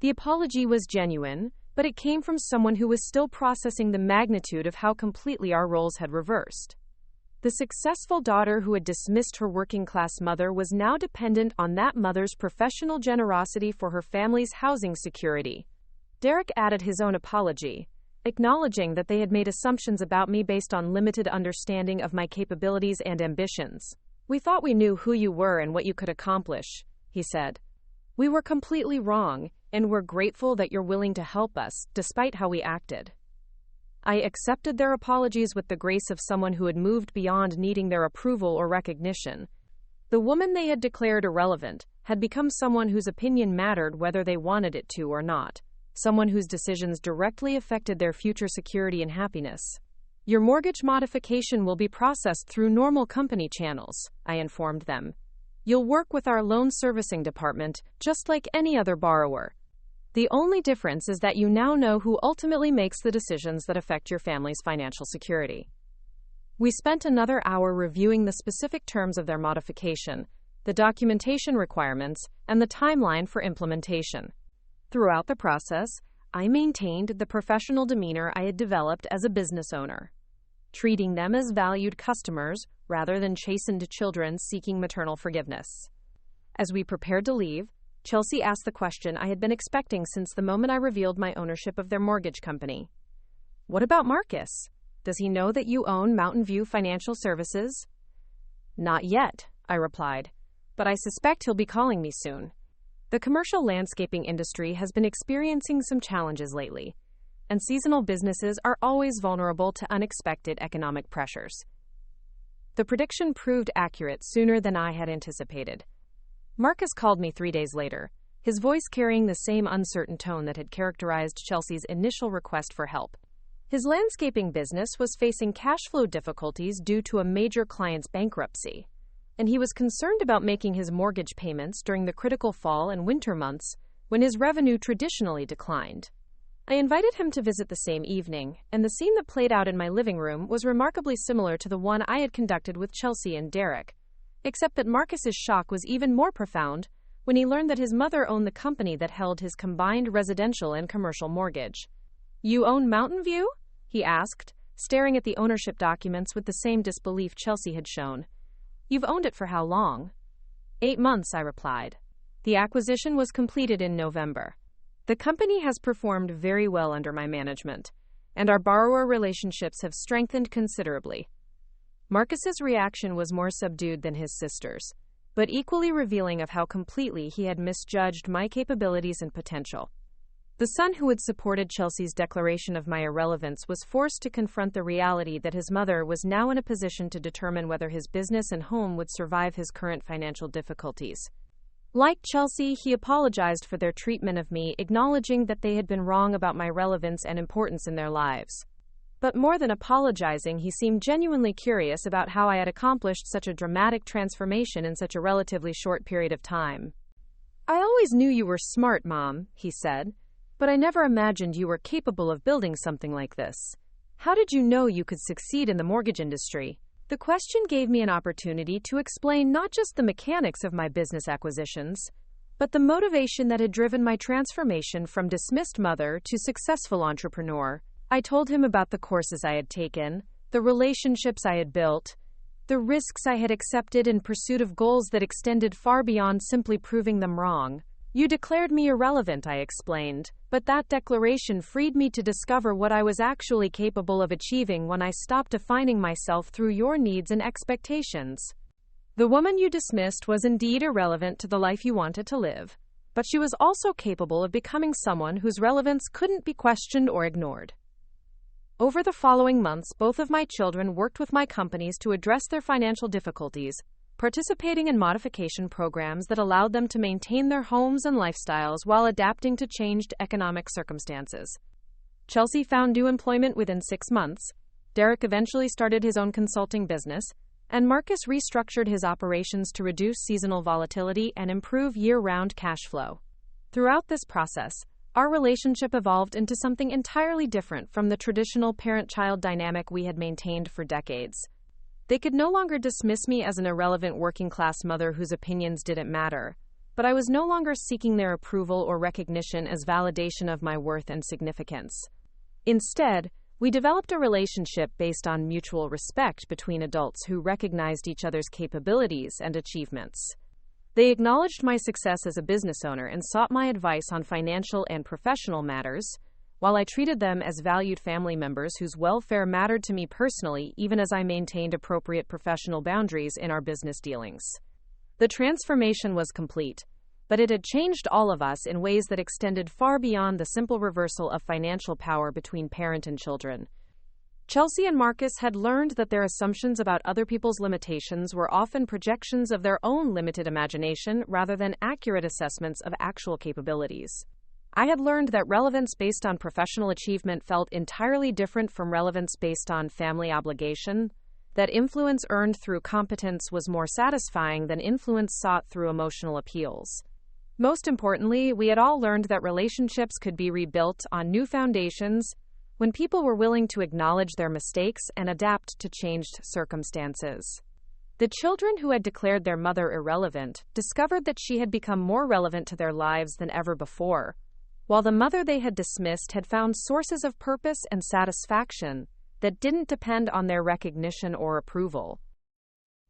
The apology was genuine, but it came from someone who was still processing the magnitude of how completely our roles had reversed. The successful daughter who had dismissed her working-class mother was now dependent on that mother's professional generosity for her family's housing security. Derek added his own apology, acknowledging that they had made assumptions about me based on limited understanding of my capabilities and ambitions. "We thought we knew who you were and what you could accomplish," he said. "We were completely wrong, and we're grateful that you're willing to help us, despite how we acted." I accepted their apologies with the grace of someone who had moved beyond needing their approval or recognition. The woman they had declared irrelevant had become someone whose opinion mattered whether they wanted it to or not, someone whose decisions directly affected their future security and happiness. "Your mortgage modification will be processed through normal company channels," I informed them. "You'll work with our loan servicing department just like any other borrower. The only difference is that you now know who ultimately makes the decisions that affect your family's financial security." We spent another hour reviewing the specific terms of their modification, the documentation requirements, and the timeline for implementation. Throughout the process, I maintained the professional demeanor I had developed as a business owner, treating them as valued customers rather than chastened children seeking maternal forgiveness. As we prepared to leave, Chelsea asked the question I had been expecting since the moment I revealed my ownership of their mortgage company. "What about Marcus? Does he know that you own Mountain View Financial Services?" "Not yet," I replied, "but I suspect he'll be calling me soon." The commercial landscaping industry has been experiencing some challenges lately, and seasonal businesses are always vulnerable to unexpected economic pressures. The prediction proved accurate sooner than I had anticipated. Marcus called me 3 days later, his voice carrying the same uncertain tone that had characterized Chelsea's initial request for help. His landscaping business was facing cash flow difficulties due to a major client's bankruptcy, and he was concerned about making his mortgage payments during the critical fall and winter months when his revenue traditionally declined. I invited him to visit the same evening, and the scene that played out in my living room was remarkably similar to the one I had conducted with Chelsea and Derek, except that Marcus's shock was even more profound when he learned that his mother owned the company that held his combined residential and commercial mortgage. "You own Mountain View?" he asked, staring at the ownership documents with the same disbelief Chelsea had shown. "You've owned it for how long?" 8 months, I replied. The acquisition was completed in November. The company has performed very well under my management, and our borrower relationships have strengthened considerably. Marcus's reaction was more subdued than his sister's, but equally revealing of how completely he had misjudged my capabilities and potential. The son who had supported Chelsea's declaration of my irrelevance was forced to confront the reality that his mother was now in a position to determine whether his business and home would survive his current financial difficulties. Like Chelsea, he apologized for their treatment of me, acknowledging that they had been wrong about my relevance and importance in their lives. But more than apologizing, he seemed genuinely curious about how I had accomplished such a dramatic transformation in such a relatively short period of time. "I always knew you were smart, Mom," he said, "but I never imagined you were capable of building something like this. How did you know you could succeed in the mortgage industry?" The question gave me an opportunity to explain not just the mechanics of my business acquisitions, but the motivation that had driven my transformation from dismissed mother to successful entrepreneur. I told him about the courses I had taken, the relationships I had built, the risks I had accepted in pursuit of goals that extended far beyond simply proving them wrong. "You declared me irrelevant," I explained, "but that declaration freed me to discover what I was actually capable of achieving when I stopped defining myself through your needs and expectations. The woman you dismissed was indeed irrelevant to the life you wanted to live, but she was also capable of becoming someone whose relevance couldn't be questioned or ignored." Over the following months, both of my children worked with my companies to address their financial difficulties, participating in modification programs that allowed them to maintain their homes and lifestyles while adapting to changed economic circumstances. Chelsea found new employment within 6 months, Derek eventually started his own consulting business, and Marcus restructured his operations to reduce seasonal volatility and improve year-round cash flow. Throughout this process, our relationship evolved into something entirely different from the traditional parent-child dynamic we had maintained for decades. They could no longer dismiss me as an irrelevant working-class mother whose opinions didn't matter, but I was no longer seeking their approval or recognition as validation of my worth and significance. Instead, we developed a relationship based on mutual respect between adults who recognized each other's capabilities and achievements. They acknowledged my success as a business owner and sought my advice on financial and professional matters, while I treated them as valued family members whose welfare mattered to me personally, even as I maintained appropriate professional boundaries in our business dealings. The transformation was complete, but it had changed all of us in ways that extended far beyond the simple reversal of financial power between parent and children. Chelsea and Marcus had learned that their assumptions about other people's limitations were often projections of their own limited imagination rather than accurate assessments of actual capabilities. I had learned that relevance based on professional achievement felt entirely different from relevance based on family obligation, that influence earned through competence was more satisfying than influence sought through emotional appeals. Most importantly, we had all learned that relationships could be rebuilt on new foundations when people were willing to acknowledge their mistakes and adapt to changed circumstances. The children who had declared their mother irrelevant discovered that she had become more relevant to their lives than ever before, while the mother they had dismissed had found sources of purpose and satisfaction that didn't depend on their recognition or approval.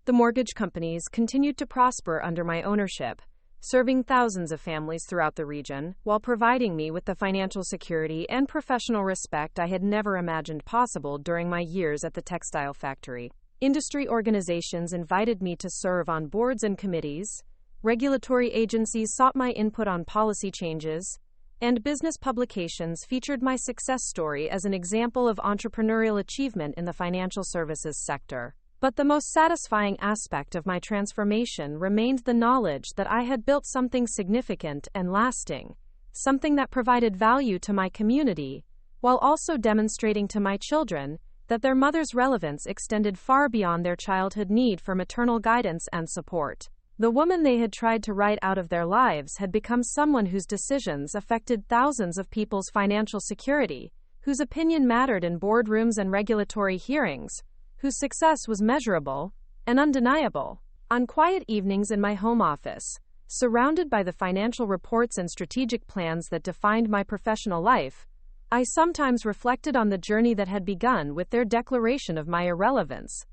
The mortgage companies continued to prosper under my ownership, serving thousands of families throughout the region, while providing me with the financial security and professional respect I had never imagined possible during my years at the textile factory. Industry organizations invited me to serve on boards and committees, regulatory agencies sought my input on policy changes, and business publications featured my success story as an example of entrepreneurial achievement in the financial services sector. But the most satisfying aspect of my transformation remained the knowledge that I had built something significant and lasting, something that provided value to my community, while also demonstrating to my children that their mother's relevance extended far beyond their childhood need for maternal guidance and support. The woman they had tried to write out of their lives had become someone whose decisions affected thousands of people's financial security, whose opinion mattered in boardrooms and regulatory hearings, whose success was measurable and undeniable. On quiet evenings in my home office, surrounded by the financial reports and strategic plans that defined my professional life, I sometimes reflected on the journey that had begun with their declaration of my irrelevance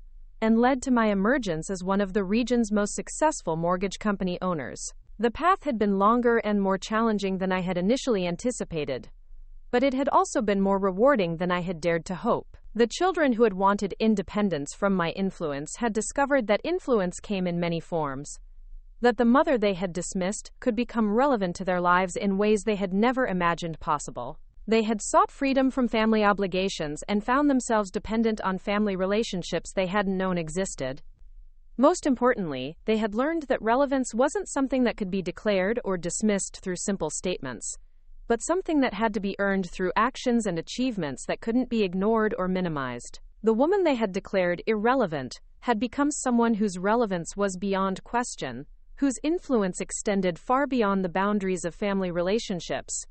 and led to my emergence as one of the region's most successful mortgage company owners. The path had been longer and more challenging than I had initially anticipated, but it had also been more rewarding than I had dared to hope. The children who had wanted independence from my influence had discovered that influence came in many forms, that the mother they had dismissed could become relevant to their lives in ways they had never imagined possible. They had sought freedom from family obligations and found themselves dependent on family relationships they hadn't known existed. Most importantly, they had learned that relevance wasn't something that could be declared or dismissed through simple statements, but something that had to be earned through actions and achievements that couldn't be ignored or minimized. The woman they had declared irrelevant had become someone whose relevance was beyond question, whose influence extended far beyond the boundaries of family relationships,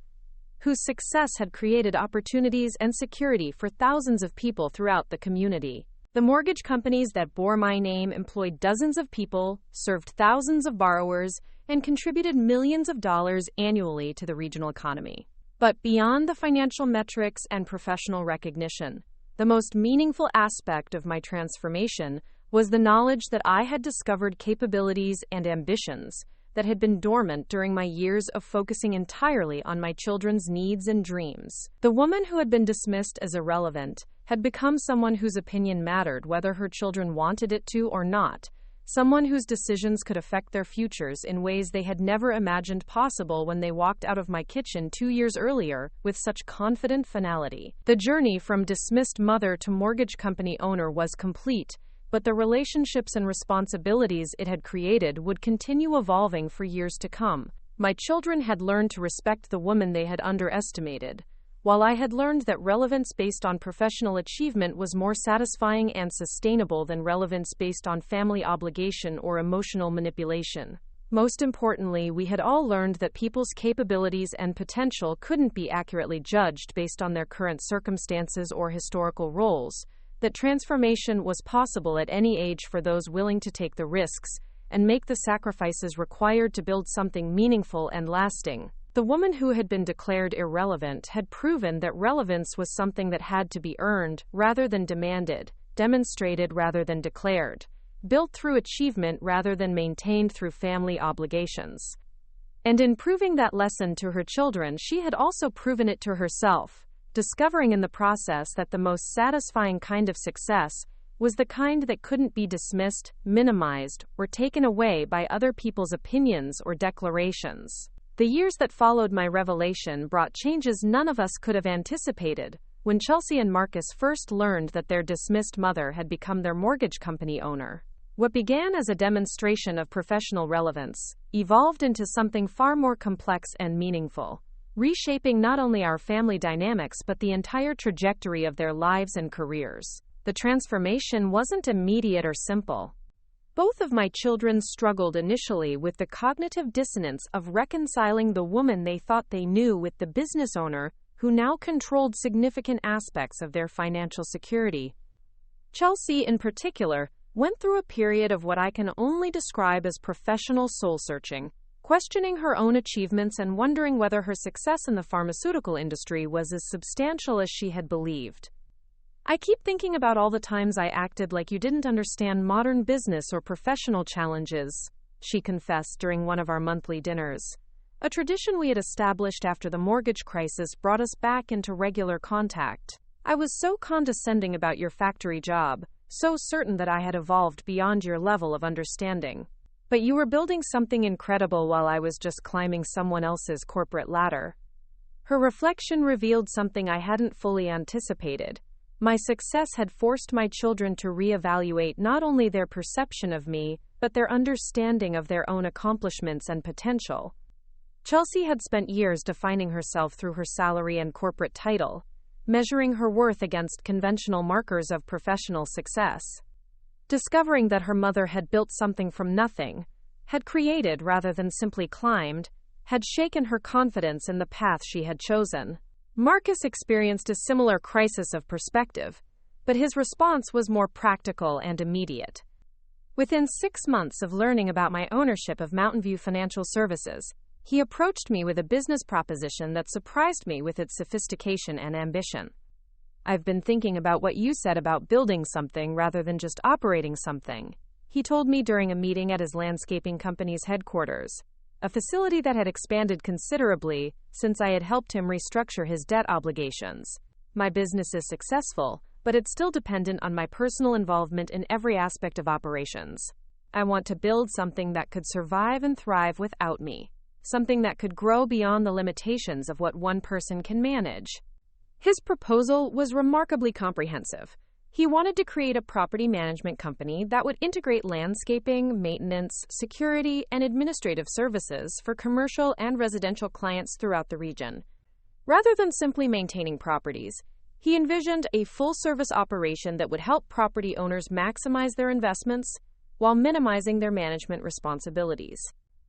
whose success had created opportunities and security for thousands of people throughout the community. The mortgage companies that bore my name employed dozens of people, served thousands of borrowers, and contributed millions of dollars annually to the regional economy. But beyond the financial metrics and professional recognition, the most meaningful aspect of my transformation was the knowledge that I had discovered capabilities and ambitions that had been dormant during my years of focusing entirely on my children's needs and dreams. The woman who had been dismissed as irrelevant had become someone whose opinion mattered whether her children wanted it to or not, someone whose decisions could affect their futures in ways they had never imagined possible when they walked out of my kitchen 2 years earlier with such confident finality. The journey from dismissed mother to mortgage company owner was complete, but the relationships and responsibilities it had created would continue evolving for years to come. My children had learned to respect the woman they had underestimated, while I had learned that relevance based on professional achievement was more satisfying and sustainable than relevance based on family obligation or emotional manipulation. Most importantly, we had all learned that people's capabilities and potential couldn't be accurately judged based on their current circumstances or historical roles, that transformation was possible at any age for those willing to take the risks and make the sacrifices required to build something meaningful and lasting. The woman who had been declared irrelevant had proven that relevance was something that had to be earned rather than demanded, demonstrated rather than declared, built through achievement rather than maintained through family obligations. And in proving that lesson to her children, she had also proven it to herself, discovering in the process that the most satisfying kind of success was the kind that couldn't be dismissed, minimized, or taken away by other people's opinions or declarations. The years that followed my revelation brought changes none of us could have anticipated. When Chelsea and Marcus first learned that their dismissed mother had become their mortgage company owner, what began as a demonstration of professional relevance evolved into something far more complex and meaningful, reshaping not only our family dynamics but the entire trajectory of their lives and careers. The transformation wasn't immediate or simple. Both of my children struggled initially with the cognitive dissonance of reconciling the woman they thought they knew with the business owner who now controlled significant aspects of their financial security. Chelsea, in particular, went through a period of what I can only describe as professional soul-searching. questioning her own achievements and wondering whether her success in the pharmaceutical industry was as substantial as she had believed. "I keep thinking about all the times I acted like you didn't understand modern business or professional challenges," she confessed during one of our monthly dinners. A tradition we had established after the mortgage crisis brought us back into regular contact. "I was so condescending about your factory job, so certain that I had evolved beyond your level of understanding. But you were building something incredible while I was just climbing someone else's corporate ladder." Her reflection revealed something I hadn't fully anticipated. My success had forced my children to reevaluate not only their perception of me, but their understanding of their own accomplishments and potential. Chelsea had spent years defining herself through her salary and corporate title, measuring her worth against conventional markers of professional success. Discovering that her mother had built something from nothing, had created rather than simply climbed, had shaken her confidence in the path she had chosen. Marcus experienced a similar crisis of perspective, but his response was more practical and immediate. Within 6 months of learning about my ownership of Mountain View Financial Services, he approached me with a business proposition that surprised me with its sophistication and ambition. "I've been thinking about what you said about building something rather than just operating something," he told me during a meeting at his landscaping company's headquarters, a facility that had expanded considerably since I had helped him restructure his debt obligations. "My business is successful, but it's still dependent on my personal involvement in every aspect of operations. I want to build something that could survive and thrive without me, something that could grow beyond the limitations of what one person can manage." His proposal was remarkably comprehensive. He wanted to create a property management company that would integrate landscaping, maintenance, security, and administrative services for commercial and residential clients throughout the region. Rather than simply maintaining properties, he envisioned a full-service operation that would help property owners maximize their investments while minimizing their management responsibilities.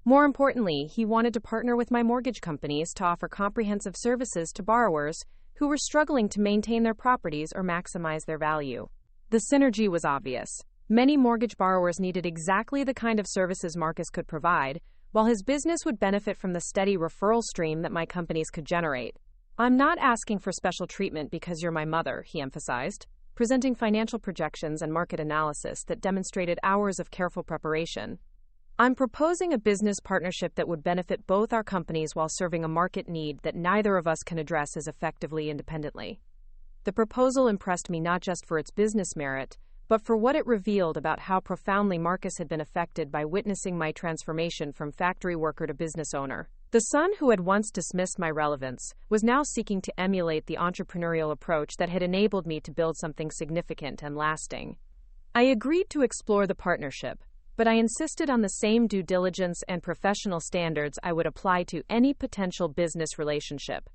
More importantly, he wanted to partner with my mortgage companies to offer comprehensive services to borrowers who were struggling to maintain their properties or maximize their value. The synergy was obvious. Many mortgage borrowers needed exactly the kind of services Marcus could provide, while his business would benefit from the steady referral stream that my companies could generate. "I'm not asking for special treatment because you're my mother," he emphasized, presenting financial projections and market analysis that demonstrated hours of careful preparation. "I'm proposing a business partnership that would benefit both our companies while serving a market need that neither of us can address as effectively independently." The proposal impressed me not just for its business merit, but for what it revealed about how profoundly Marcus had been affected by witnessing my transformation from factory worker to business owner. The son who had once dismissed my relevance was now seeking to emulate the entrepreneurial approach that had enabled me to build something significant and lasting. I agreed to explore the partnership, but I insisted on the same due diligence and professional standards I would apply to any potential business relationship.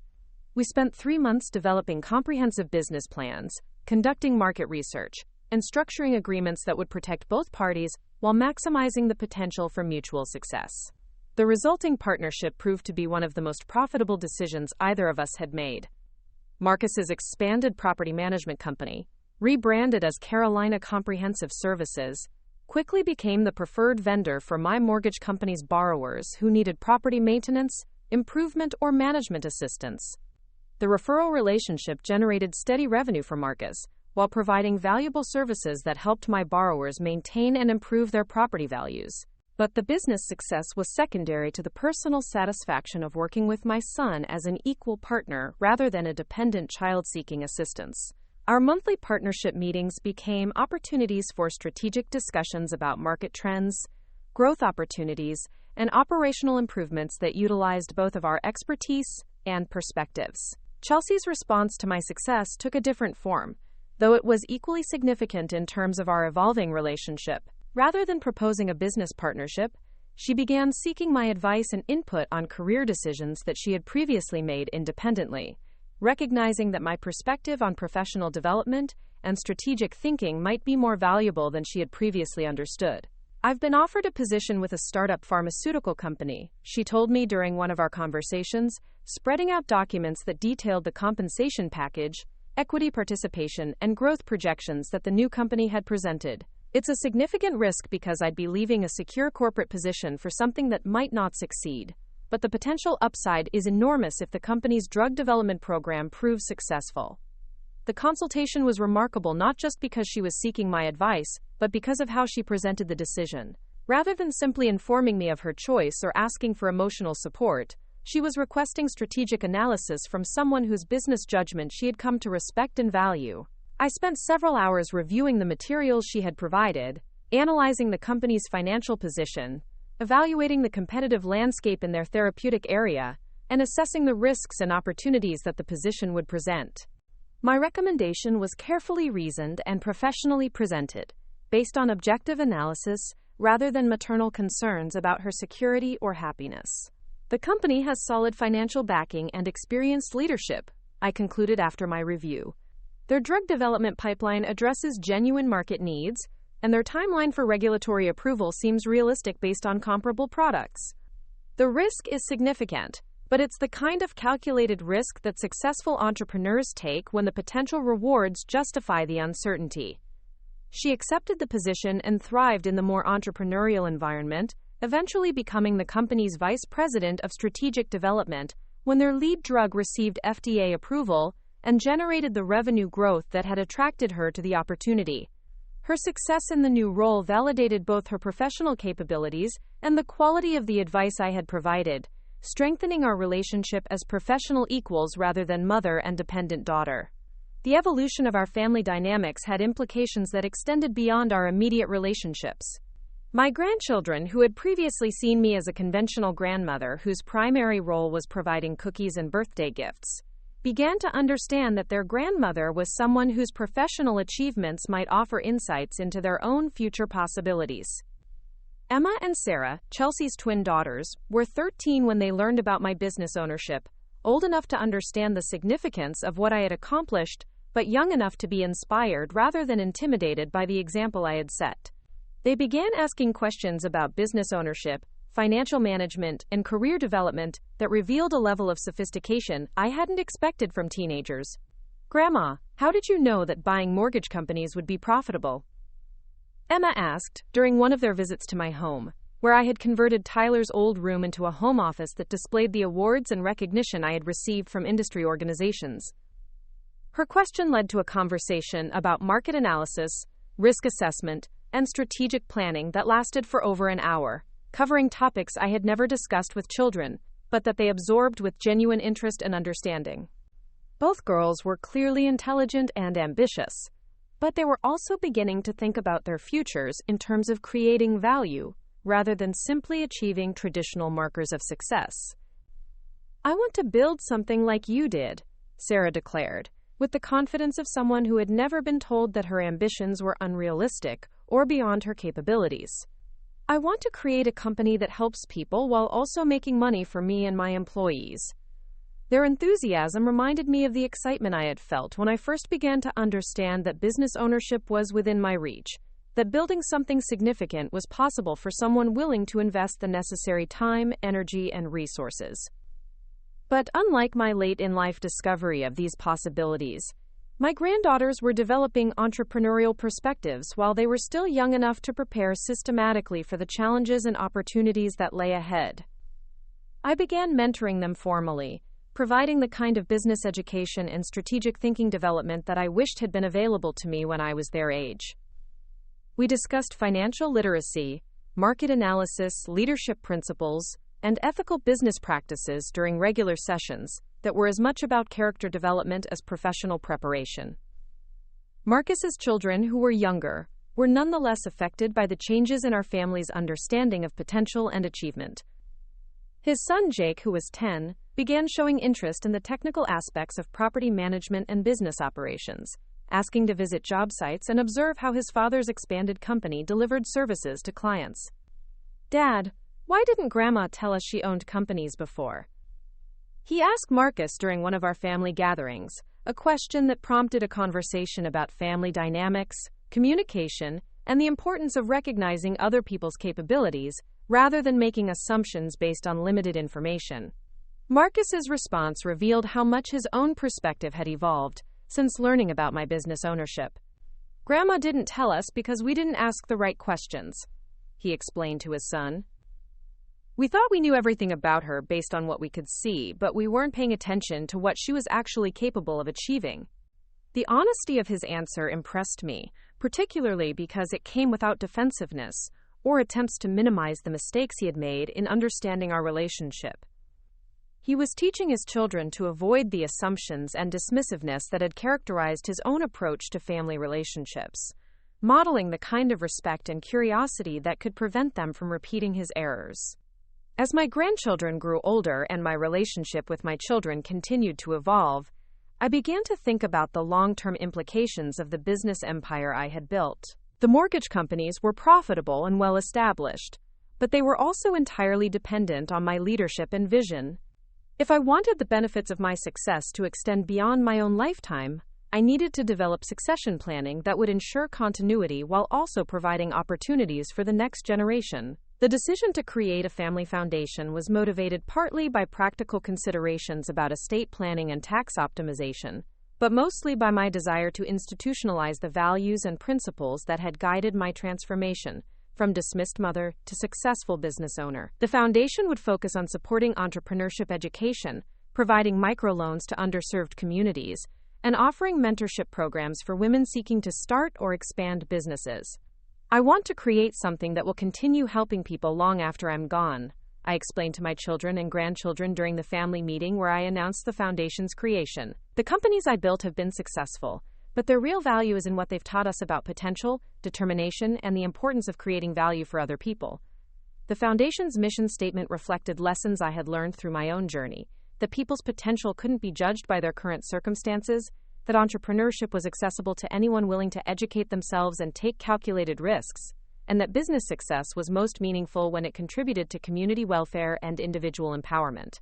We spent 3 months developing comprehensive business plans, conducting market research, and structuring agreements that would protect both parties while maximizing the potential for mutual success. The resulting partnership proved to be one of the most profitable decisions either of us had made. Marcus's expanded property management company, rebranded as Carolina Comprehensive Services, quickly became the preferred vendor for my mortgage company's borrowers who needed property maintenance, improvement, or management assistance. The referral relationship generated steady revenue for Marcus, while providing valuable services that helped my borrowers maintain and improve their property values. But the business success was secondary to the personal satisfaction of working with my son as an equal partner rather than a dependent child seeking assistance. Our monthly partnership meetings became opportunities for strategic discussions about market trends, growth opportunities, and operational improvements that utilized both of our expertise and perspectives. Chelsea's response to my success took a different form, though it was equally significant in terms of our evolving relationship. Rather than proposing a business partnership, she began seeking my advice and input on career decisions that she had previously made independently, recognizing that my perspective on professional development and strategic thinking might be more valuable than she had previously understood. "I've been offered a position with a startup pharmaceutical company," she told me during one of our conversations, spreading out documents that detailed the compensation package, equity participation, and growth projections that the new company had presented. It's a significant risk because I'd be leaving a secure corporate position for something that might not succeed. But the potential upside is enormous if the company's drug development program proves successful. The consultation was remarkable not just because she was seeking my advice, but because of how she presented the decision. Rather than simply informing me of her choice or asking for emotional support, she was requesting strategic analysis from someone whose business judgment she had come to respect and value. I spent several hours reviewing the materials she had provided, analyzing the company's financial position, evaluating the competitive landscape in their therapeutic area, and assessing the risks and opportunities that the position would present. My recommendation was carefully reasoned and professionally presented, based on objective analysis rather than maternal concerns about her security or happiness. The company has solid financial backing and experienced leadership, I concluded after my review. Their drug development pipeline addresses genuine market needs, and their timeline for regulatory approval seems realistic based on comparable products. The risk is significant, but it's the kind of calculated risk that successful entrepreneurs take when the potential rewards justify the uncertainty. She accepted the position and thrived in the more entrepreneurial environment, eventually becoming the company's vice president of strategic development when their lead drug received FDA approval and generated the revenue growth that had attracted her to the opportunity. Her success in the new role validated both her professional capabilities and the quality of the advice I had provided, strengthening our relationship as professional equals rather than mother and dependent daughter. The evolution of our family dynamics had implications that extended beyond our immediate relationships. My grandchildren, who had previously seen me as a conventional grandmother whose primary role was providing cookies and birthday gifts, began to understand that their grandmother was someone whose professional achievements might offer insights into their own future possibilities. Emma and Sarah, Chelsea's twin daughters, were 13 when they learned about my business ownership, old enough to understand the significance of what I had accomplished, but young enough to be inspired rather than intimidated by the example I had set. They began asking questions about business ownership, financial management, and career development that revealed a level of sophistication I hadn't expected from teenagers. "Grandma, how did you know that buying mortgage companies would be profitable?" Emma asked during one of their visits to my home, where I had converted Tyler's old room into a home office that displayed the awards and recognition I had received from industry organizations. Her question led to a conversation about market analysis, risk assessment, and strategic planning that lasted for over an hour, covering topics I had never discussed with children, but that they absorbed with genuine interest and understanding. Both girls were clearly intelligent and ambitious, but they were also beginning to think about their futures in terms of creating value, rather than simply achieving traditional markers of success. "I want to build something like you did," Sarah declared, with the confidence of someone who had never been told that her ambitions were unrealistic or beyond her capabilities. "I want to create a company that helps people while also making money for me and my employees." Their enthusiasm reminded me of the excitement I had felt when I first began to understand that business ownership was within my reach, that building something significant was possible for someone willing to invest the necessary time, energy, and resources. But unlike my late-in-life discovery of these possibilities, my granddaughters were developing entrepreneurial perspectives while they were still young enough to prepare systematically for the challenges and opportunities that lay ahead. I began mentoring them formally, providing the kind of business education and strategic thinking development that I wished had been available to me when I was their age. We discussed financial literacy, market analysis, leadership principles, and ethical business practices during regular sessions that were as much about character development as professional preparation. Marcus's children, who were younger, were nonetheless affected by the changes in our family's understanding of potential and achievement. His son Jake, who was 10, began showing interest in the technical aspects of property management and business operations, asking to visit job sites and observe how his father's expanded company delivered services to clients. "Dad, why didn't Grandma tell us she owned companies before?" he asked Marcus during one of our family gatherings, a question that prompted a conversation about family dynamics, communication, and the importance of recognizing other people's capabilities rather than making assumptions based on limited information. Marcus's response revealed how much his own perspective had evolved since learning about my business ownership. "Grandma didn't tell us because we didn't ask the right questions," he explained to his son. "We thought we knew everything about her based on what we could see, but we weren't paying attention to what she was actually capable of achieving." The honesty of his answer impressed me, particularly because it came without defensiveness or attempts to minimize the mistakes he had made in understanding our relationship. He was teaching his children to avoid the assumptions and dismissiveness that had characterized his own approach to family relationships, modeling the kind of respect and curiosity that could prevent them from repeating his errors. As my grandchildren grew older and my relationship with my children continued to evolve, I began to think about the long-term implications of the business empire I had built. The mortgage companies were profitable and well-established, but they were also entirely dependent on my leadership and vision. If I wanted the benefits of my success to extend beyond my own lifetime, I needed to develop succession planning that would ensure continuity while also providing opportunities for the next generation. The decision to create a family foundation was motivated partly by practical considerations about estate planning and tax optimization, but mostly by my desire to institutionalize the values and principles that had guided my transformation from dismissed mother to successful business owner. The foundation would focus on supporting entrepreneurship education, providing microloans to underserved communities, and offering mentorship programs for women seeking to start or expand businesses. "I want to create something that will continue helping people long after I'm gone," I explained to my children and grandchildren during the family meeting where I announced the foundation's creation. "The companies I built have been successful, but their real value is in what they've taught us about potential, determination, and the importance of creating value for other people." The foundation's mission statement reflected lessons I had learned through my own journey, that people's potential couldn't be judged by their current circumstances, that entrepreneurship was accessible to anyone willing to educate themselves and take calculated risks, and that business success was most meaningful when it contributed to community welfare and individual empowerment.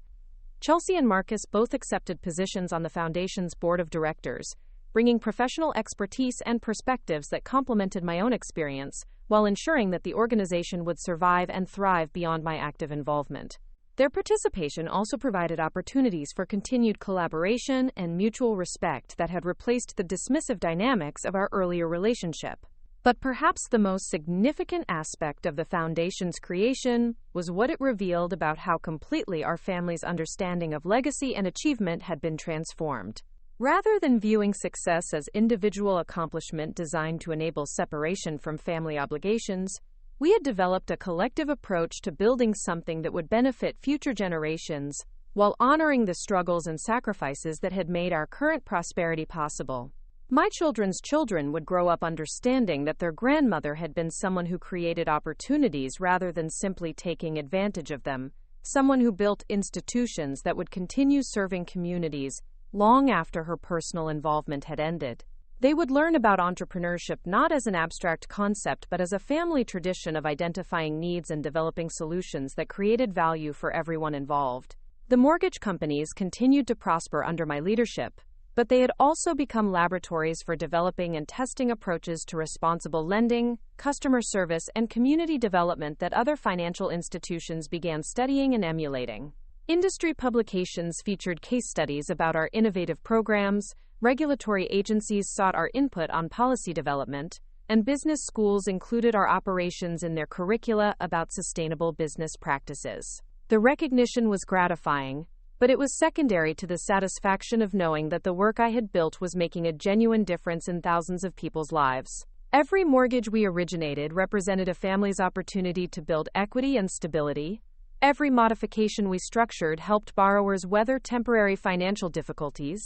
Chelsea and Marcus both accepted positions on the foundation's board of directors, bringing professional expertise and perspectives that complemented my own experience, while ensuring that the organization would survive and thrive beyond my active involvement. Their participation also provided opportunities for continued collaboration and mutual respect that had replaced the dismissive dynamics of our earlier relationship. But perhaps the most significant aspect of the foundation's creation was what it revealed about how completely our family's understanding of legacy and achievement had been transformed. Rather than viewing success as individual accomplishment designed to enable separation from family obligations, we had developed a collective approach to building something that would benefit future generations while honoring the struggles and sacrifices that had made our current prosperity possible. My children's children would grow up understanding that their grandmother had been someone who created opportunities rather than simply taking advantage of them, someone who built institutions that would continue serving communities long after her personal involvement had ended. They would learn about entrepreneurship not as an abstract concept but as a family tradition of identifying needs and developing solutions that created value for everyone involved. The mortgage companies continued to prosper under my leadership, but they had also become laboratories for developing and testing approaches to responsible lending, customer service, and community development that other financial institutions began studying and emulating. Industry publications featured case studies about our innovative programs, regulatory agencies sought our input on policy development, and business schools included our operations in their curricula about sustainable business practices. The recognition was gratifying, but it was secondary to the satisfaction of knowing that the work I had built was making a genuine difference in thousands of people's lives. Every mortgage we originated represented a family's opportunity to build equity and stability. Every modification we structured helped borrowers weather temporary financial difficulties.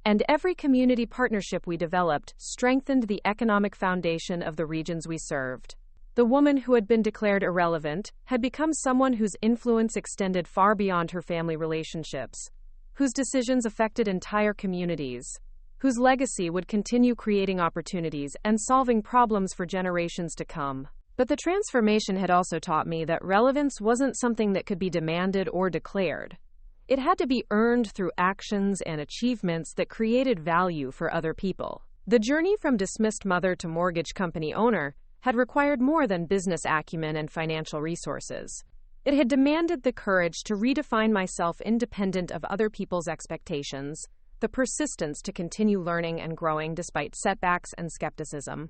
And every community partnership we developed strengthened the economic foundation of the regions we served. The woman who had been declared irrelevant had become someone whose influence extended far beyond her family relationships, whose decisions affected entire communities, whose legacy would continue creating opportunities and solving problems for generations to come. But the transformation had also taught me that relevance wasn't something that could be demanded or declared. It had to be earned through actions and achievements that created value for other people. The journey from dismissed mother to mortgage company owner had required more than business acumen and financial resources. It had demanded the courage to redefine myself independent of other people's expectations, the persistence to continue learning and growing despite setbacks and skepticism,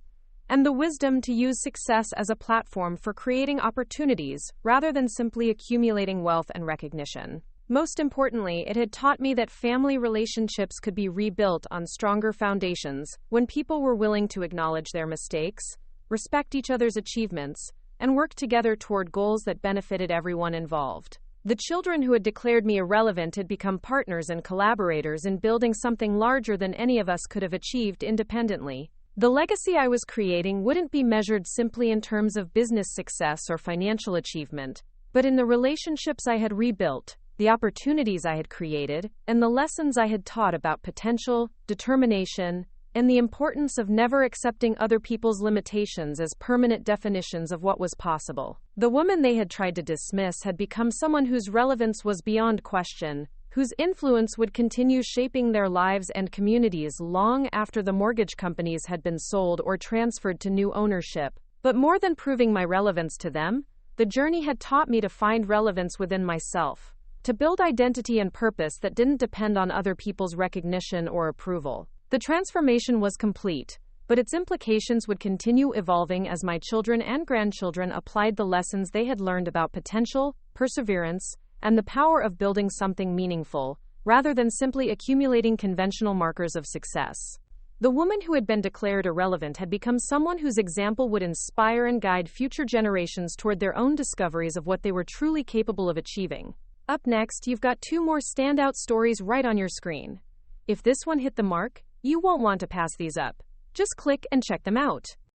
and the wisdom to use success as a platform for creating opportunities rather than simply accumulating wealth and recognition. Most importantly, it had taught me that family relationships could be rebuilt on stronger foundations when people were willing to acknowledge their mistakes, respect each other's achievements, and work together toward goals that benefited everyone involved. The children who had declared me irrelevant had become partners and collaborators in building something larger than any of us could have achieved independently. The legacy I was creating wouldn't be measured simply in terms of business success or financial achievement, but in the relationships I had rebuilt, the opportunities I had created, and the lessons I had taught about potential, determination, and the importance of never accepting other people's limitations as permanent definitions of what was possible. The woman they had tried to dismiss had become someone whose relevance was beyond question, whose influence would continue shaping their lives and communities long after the mortgage companies had been sold or transferred to new ownership. But more than proving my relevance to them, the journey had taught me to find relevance within myself, to build identity and purpose that didn't depend on other people's recognition or approval. The transformation was complete, but its implications would continue evolving as my children and grandchildren applied the lessons they had learned about potential, perseverance, and the power of building something meaningful, rather than simply accumulating conventional markers of success. The woman who had been declared irrelevant had become someone whose example would inspire and guide future generations toward their own discoveries of what they were truly capable of achieving. Up next, you've got 2 more standout stories right on your screen. If this one hit the mark, you won't want to pass these up. Just click and check them out.